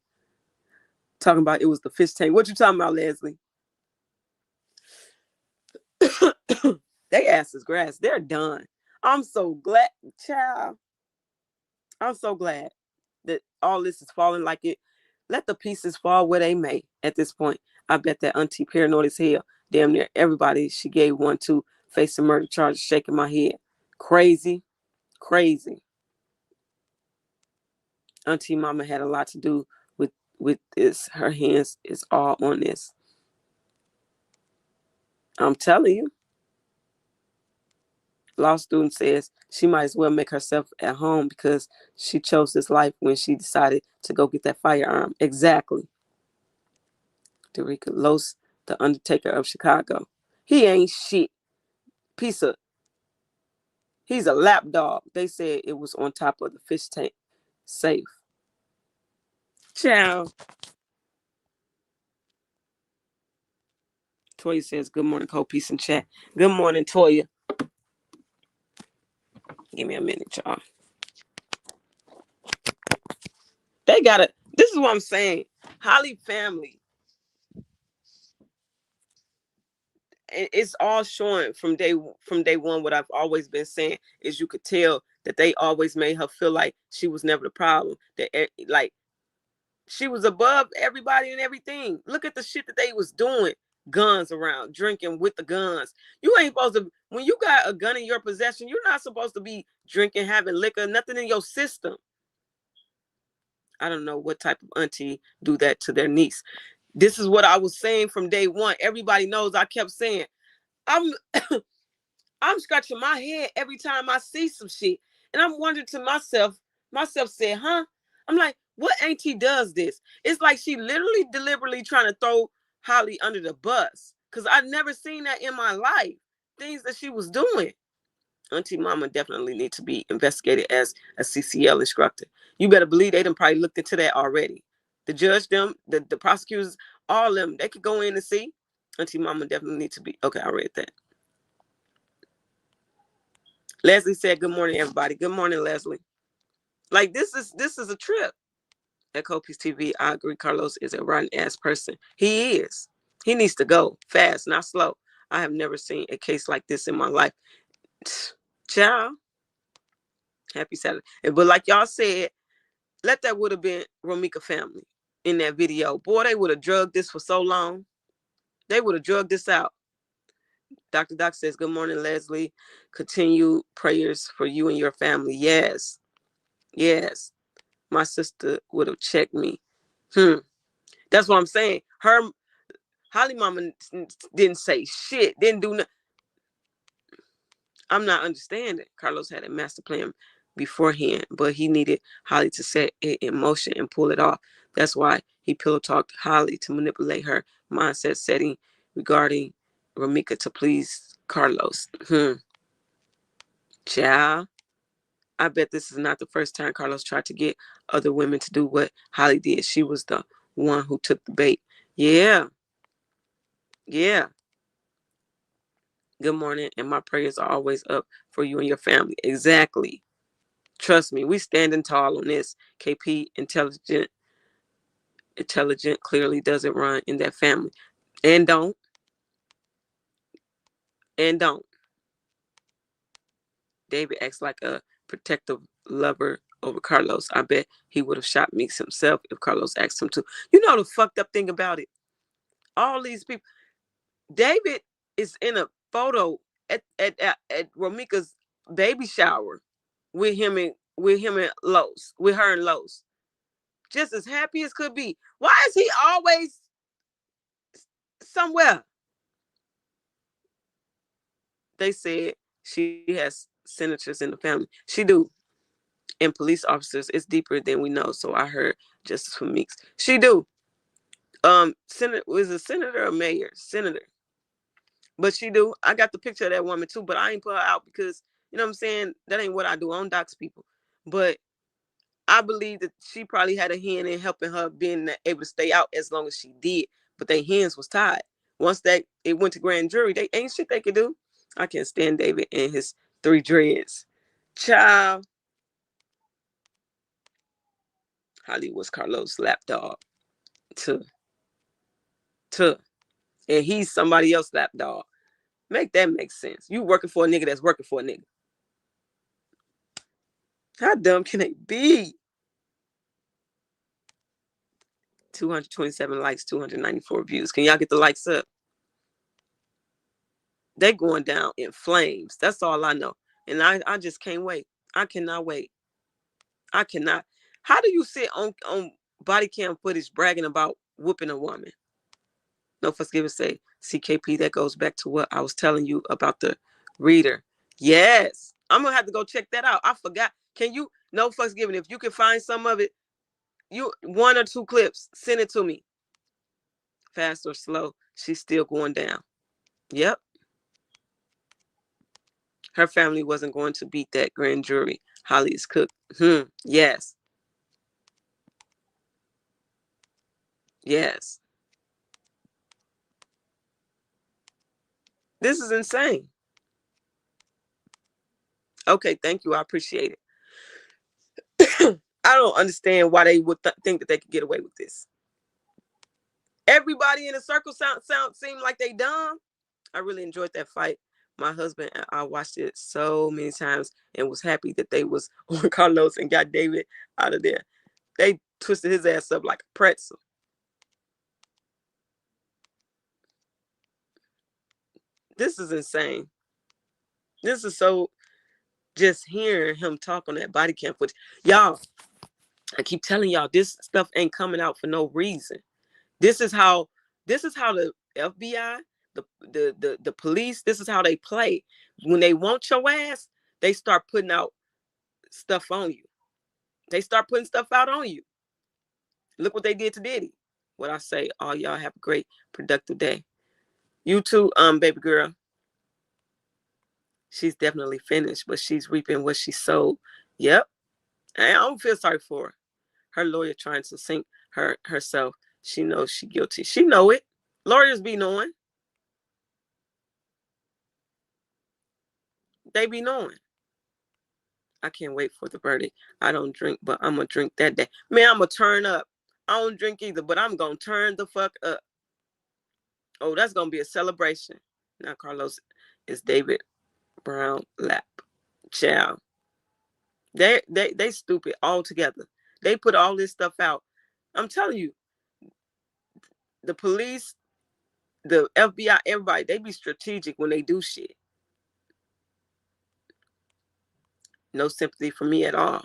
Talking about it was the fish tank. What you talking about, Leslie? They ass is grass. They're done. I'm so glad, child. I'm so glad that all this is falling like it. Let the pieces fall where they may at this point. I bet that Auntie paranoid as hell. Damn near everybody she gave one to facing murder charges, shaking my head. Crazy, crazy. Auntie Mama had a lot to do with this. Her hands is all on this. I'm telling you. Law student says she might as well make herself at home because she chose this life when she decided to go get that firearm. Exactly. Derica Los, the Undertaker of Chicago. He ain't shit. He's a lap dog. They said it was on top of the fish tank safe. Ciao. Toya says, good morning, Cole. Peace and chat. Good morning, Toya. Give me a minute, y'all. They got it. This is what I'm saying. Holly family. It's all showing from day one. What I've always been saying is you could tell that they always made her feel like she was never the problem. That like she was above everybody and everything. Look at the shit that they was doing. Guns around, drinking with the guns. You ain't supposed to, when you got a gun in your possession, you're not supposed to be drinking, having liquor, nothing in your system. I don't know what type of auntie do that to their niece. This is what I was saying from day one. Everybody knows I kept saying, I'm I'm scratching my head every time I see some shit. And I'm wondering to myself said, huh? I'm like, what auntie does this? It's like she literally deliberately trying to throw Holly under the bus. Because I've never seen that in my life. Things that she was doing. Auntie Mama definitely need to be investigated as a CCL instructor. You better believe they done probably looked into that already. The judge, them, the prosecutors, all of them, they could go in and see. Auntie Mama definitely need to be. Okay, I read that. Leslie said, good morning, everybody. Good morning, Leslie. Like, this is a trip. At Copies TV, I agree. Carlos is a rotten ass person. He is. He needs to go fast, not slow. I have never seen a case like this in my life. Ciao. Happy Saturday. But like y'all said, that would have been Romika family in that video. Boy, they would have drugged this for so long. They would have drugged this out. Dr. Doc says, good morning, Leslie. Continue prayers for you and your family. Yes. Yes. My sister would have checked me. That's what I'm saying. Holly Mama didn't say shit. Didn't do nothing. I'm not understanding. Carlos had a master plan beforehand, but he needed Holly to set it in motion and pull it off. That's why he pillow talked Holly to manipulate her mindset setting regarding Romika to please Carlos. Child, I bet this is not the first time Carlos tried to get other women to do what Holly did. She was the one who took the bait. Yeah. Yeah. Good morning. And my prayers are always up for you and your family. Exactly. Trust me, we standing tall on this. KP, intelligent clearly doesn't run in that family. And don't. And don't. David acts like a protective lover over Carlos. I bet he would have shot Meeks himself if Carlos asked him to. You know the fucked up thing about it? All these people. David is in a photo at Romika's baby shower with him and Los, with her and Los. Just as happy as could be. Why is he always somewhere? They said she has senators in the family. She do. And police officers, it's deeper than we know. So I heard Justice for Meeks. She do. Senator was a senator or mayor? Senator. But she do. I got the picture of that woman too, but I ain't put her out because, you know what I'm saying? That ain't what I do. I don't dox people. But I believe that she probably had a hand in helping her being able to stay out as long as she did. But their hands was tied. Once that it went to grand jury, they ain't shit they could do. I can't stand David and his 3 dreads. Child. Holly was Carlos' lapdog. To. And he's somebody else's lapdog. Make that make sense. You working for a nigga that's working for a nigga. How dumb can they be? 227 likes, 294 views. Can y'all get the likes up? They going down in flames. That's all I know. And I just can't wait. I cannot wait. I cannot. How do you sit on body cam footage bragging about whooping a woman? No fuss given say CKP. That goes back to what I was telling you about the reader. Yes. I'm going to have to go check that out. I forgot. Can you, no fuss given, if you can find some of it, you 1 or 2 clips, send it to me. Fast or slow, she's still going down. Yep. Her family wasn't going to beat that grand jury. Holly is cooked. Yes. Yes. This is insane. Okay, thank you. I appreciate it. I don't understand why they would think that they could get away with this. Everybody in the circle seem like they dumb. I really enjoyed that fight. My husband and I watched it so many times and was happy that they was on Carlos and got David out of there. They twisted his ass up like a pretzel. This is insane. This is so, just hearing him talk on that body cam footage. Y'all, I keep telling y'all, this stuff ain't coming out for no reason. This is how the FBI, the police, this is how they play. When they want your ass, they start putting out stuff on you. They start putting stuff out on you. Look what they did to Diddy. What I say, all y'all have a great, productive day. You too, baby girl. She's definitely finished, but she's reaping what she sowed. Yep. I don't feel sorry for her. Her lawyer trying to sink herself. She knows she guilty. She know it. Lawyers be knowing. They be knowing. I can't wait for the verdict. I don't drink, but I'm going to drink that day. Man, I'm going to turn up. I don't drink either, but I'm going to turn the fuck up. Oh, that's going to be a celebration. Now, Carlos is David Brown lap. Child. They stupid altogether. They put all this stuff out. I'm telling you, the police, the FBI, everybody, they be strategic when they do shit. No sympathy for me at all.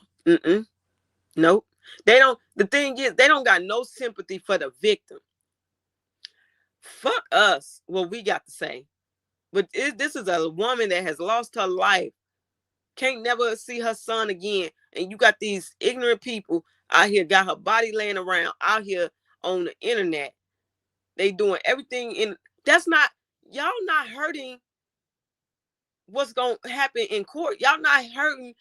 Nope. They don't. The thing is, they don't got no sympathy for the victim. Fuck us, what we got to say. But this is a woman that has lost her life. Can't never see her son again. And you got these ignorant people out here, got her body laying around out here on the internet. They doing everything in. That's not, y'all not hurting what's going to happen in court. Y'all not hurting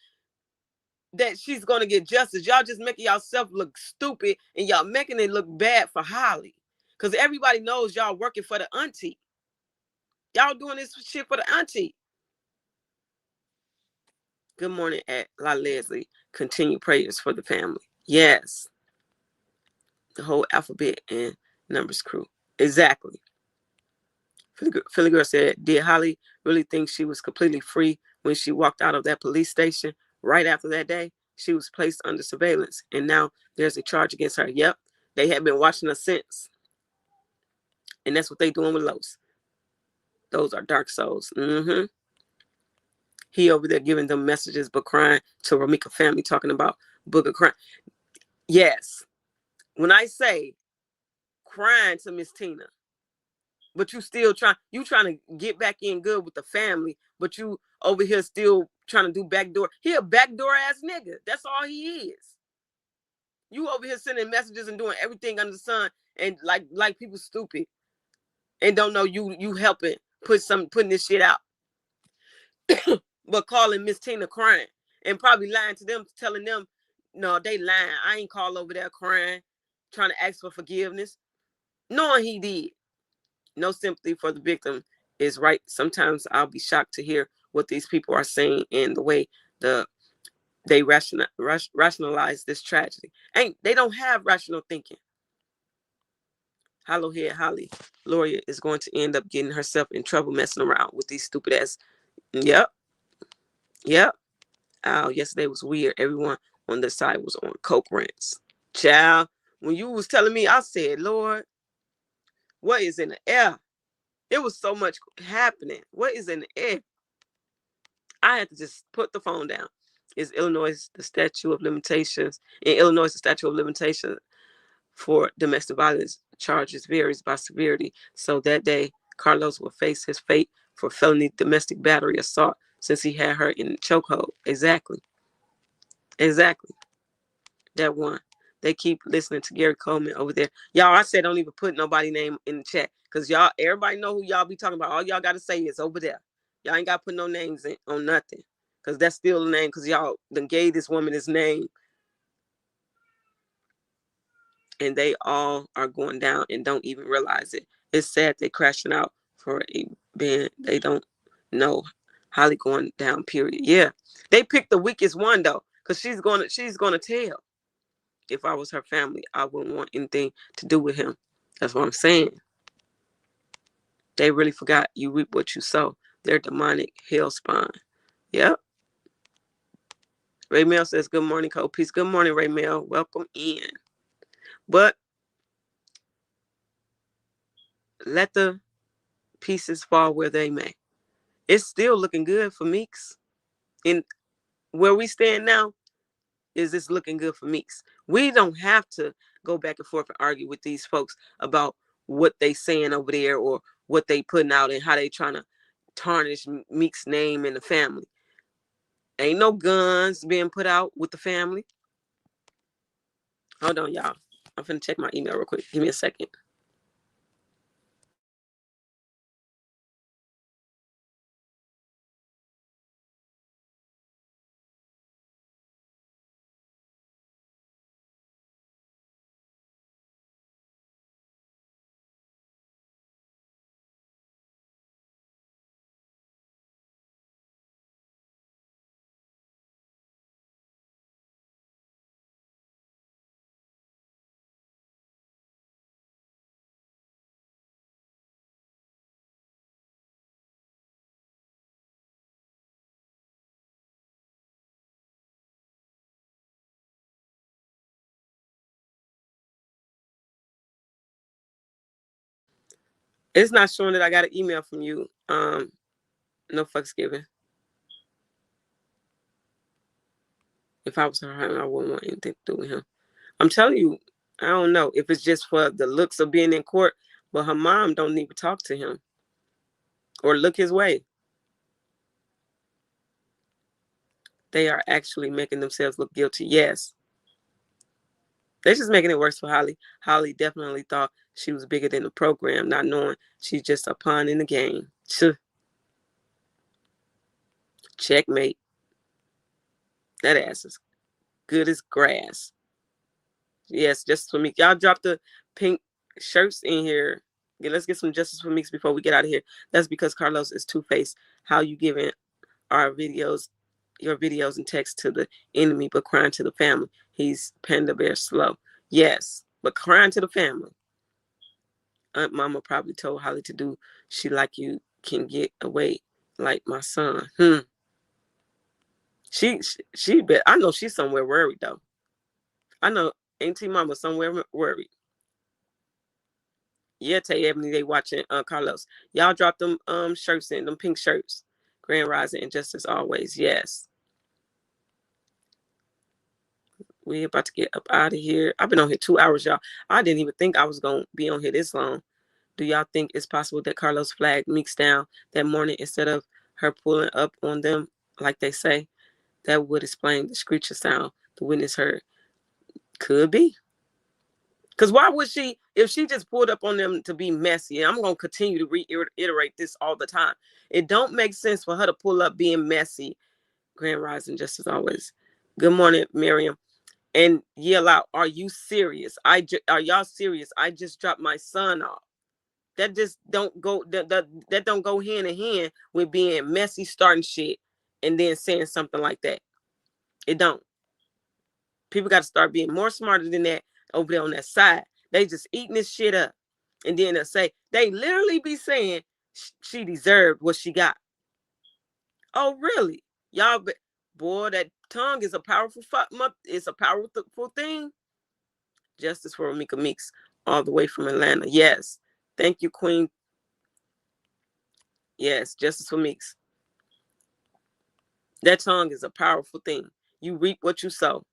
that she's going to get justice. Y'all just making yourself look stupid, and y'all making it look bad for Holly. Because everybody knows y'all working for the auntie. Y'all doing this shit for the auntie. Good morning, at La Leslie. Continue prayers for the family. Yes. The whole alphabet and numbers crew. Exactly. Philly Girl said, did Holly really think she was completely free when she walked out of that police station right after that day? She was placed under surveillance, and now there's a charge against her. Yep. They have been watching her since. And that's what they doing with Los. Those are dark souls. Mm-hmm. He over there giving them messages but crying to Ramika family, talking about Booger crying. Yes. When I say crying to Miss Tina, but you still trying to get back in good with the family, but you over here still trying to do backdoor. He a backdoor ass nigga. That's all he is. You over here sending messages and doing everything under the sun, and like people stupid and don't know you helping putting this shit out. But calling Miss Tina crying and probably lying to them, telling them, no, they lying. I ain't call over there crying, trying to ask for forgiveness. Knowing he did. No sympathy for the victim is right. Sometimes I'll be shocked to hear what these people are saying and the way they rationalize this tragedy. They don't have rational thinking. Hollowhead Holly, Gloria is going to end up getting herself in trouble messing around with these stupid ass. Yep. Oh, yesterday was weird. Everyone on the side was on coke rants. Child, when you was telling me, I said, Lord, what is in the air? It was so much happening. What is in the air? I had to just put the phone down. Is Illinois the statute of limitations? In Illinois, the statute of limitations for domestic violence charges varies by severity. So that day, Carlos will face his fate for felony domestic battery assault since he had her in chokehold. Exactly. That one. They keep listening to Gary Coleman over there. Y'all, I said don't even put nobody name in the chat. Because everybody know who y'all be talking about. All y'all got to say is over there. Y'all ain't got to put no names in on nothing. Because that's still the name. Because y'all done gave this woman his name. And they all are going down and don't even realize it. It's sad they crashing out for a band. They don't know Holly going down, period. Yeah. They picked the weakest one, though. Because she's gonna tell. If I was her family, I wouldn't want anything to do with him. That's what I'm saying. They really forgot you reap what you sow. They're demonic hell spawn. Yep. Ray Mel says, good morning, Cole. Peace. Good morning, Ray Mel. Welcome in. But let the pieces fall where they may. It's still looking good for Meeks. In where we stand now, is this looking good for Meeks? We don't have to go back and forth and argue with these folks about what they saying over there or what they putting out and how they trying to tarnish Meeks' name and the family. Ain't no guns being put out with the family. Hold on, y'all. I'm finna check my email real quick. Give me a second. It's not showing that I got an email from you. No fucks given. If I was her, I wouldn't want anything to do with him. I'm telling you, I don't know if it's just for the looks of being in court, but her mom don't even talk to him or look his way. They are actually making themselves look guilty. Yes. They're just making it worse for Holly. Holly definitely thought she was bigger than the program, not knowing she's just a pawn in the game. Checkmate. That ass is good as grass. Yes, Justice for Meeks. Y'all drop the pink shirts in here. Yeah, let's get some Justice for Meeks before we get out of here. That's because Carlos is two-faced. How you giving our videos, your videos and text to the enemy, but crying to the family? He's Panda Bear slow. Yes, but crying to the family. Aunt Mama probably told Holly to do. She like you can get away like my son. She bet. I know she's somewhere worried though. I know Auntie Mama somewhere worried. Yeah, Tay Ebony, they watching Carlos. Y'all drop them shirts in, them pink shirts. Grand Rising and Justice always. Yes. We about to get up out of here. I've been on here 2 hours, y'all. I didn't even think I was gonna be on here this long. Do y'all think it's possible that Carlos flagged Meeks down that morning instead of her pulling up on them like they say? That would explain the screeching sound the witness heard. Could be. Because why would she, if she just pulled up on them to be messy, and I'm going to continue to reiterate this all the time, it don't make sense for her to pull up being messy. Grand Rising, just as always. Good morning, Miriam. And yell out, are you serious? Are y'all serious? I just dropped my son off. That just don't go, that don't go hand in hand with being messy, starting shit, and then saying something like that. It don't. People got to start being more smarter than that over there on that side. They just eating this shit up. And then they'll say, they literally be saying she deserved what she got. Oh, really? Y'all, boy, that tongue is a powerful, it's a powerful thing. Justice for Amika Meeks, all the way from Atlanta. Yes. Thank you, Queen. Yes, justice for Meeks. That tongue is a powerful thing. You reap what you sow.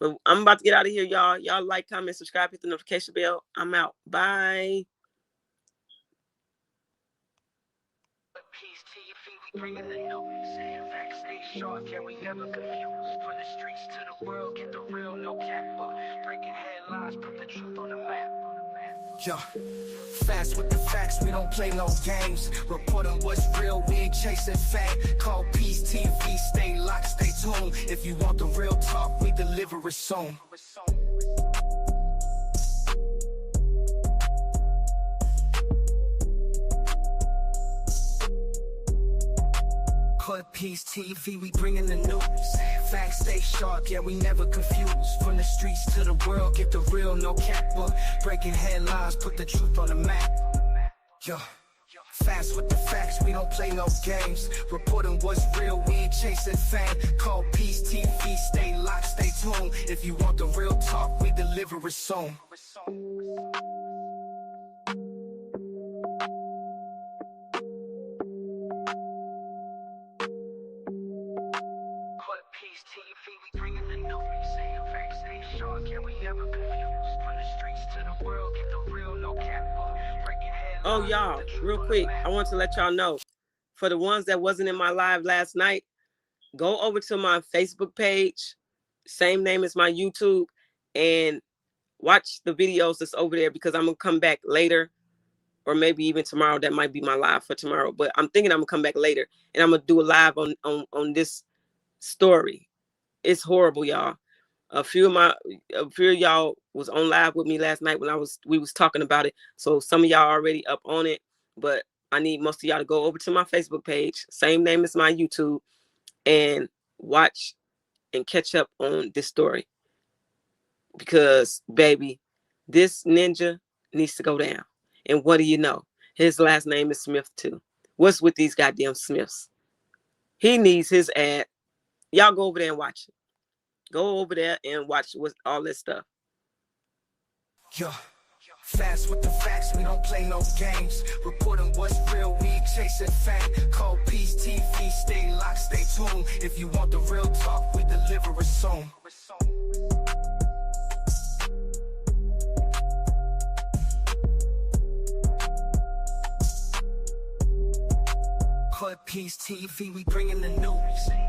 But I'm about to get out of here, y'all. Y'all like, comment, subscribe, hit the notification bell. I'm out. Bye. Bringing the news, facts stay sharp, yeah, we never confused. From the streets to the world, get the real, no cap, but breaking headlines, put the truth on the map. Yeah, fast with the facts, we don't play no games. Report on what's real, we ain't chasing fame. Call Peace TV, stay locked, stay tuned. If you want the real talk, we deliver it soon. Put Peace TV, we bringing the news. Facts stay sharp, yeah, we never confused. From the streets to the world, get the real, no cap, but breaking headlines, put the truth on the map. Yeah, fast with the facts, we don't play no games. Reporting what's real, we ain't chasing fame. Call Peace TV, stay locked, stay tuned. If you want the real talk, we deliver it soon. Peace TV, we bringing the news. Facts stay sharp, yeah, we never confused. From the streets to the world, get the real, no cap, breaking headlines. Oh, y'all, real quick, I want to let y'all know, for the ones that wasn't in my live last night, go over to my Facebook page, same name as my YouTube, and watch the videos that's over there, because I'm going to come back later, or maybe even tomorrow. That might be my live for tomorrow, but I'm thinking I'm going to come back later, and I'm going to do a live on this story. It's horrible, y'all. A few of y'all was on live with me last night when we was talking about it. So some of y'all already up on it, but I need most of y'all to go over to my Facebook page, same name as my YouTube, and watch and catch up on this story. Because, baby, this ninja needs to go down. And what do you know? His last name is Smith too. What's with these goddamn Smiths? He needs his ad. Y'all go over there and watch it. Go over there and watch all this stuff. Yeah, fast with the facts, we don't play no games. Reporting what's real, we ain't chasing fame. Call Peace TV, stay locked, stay tuned. If you want the real talk, we deliver it soon. Put Peace TV, we bringing the news.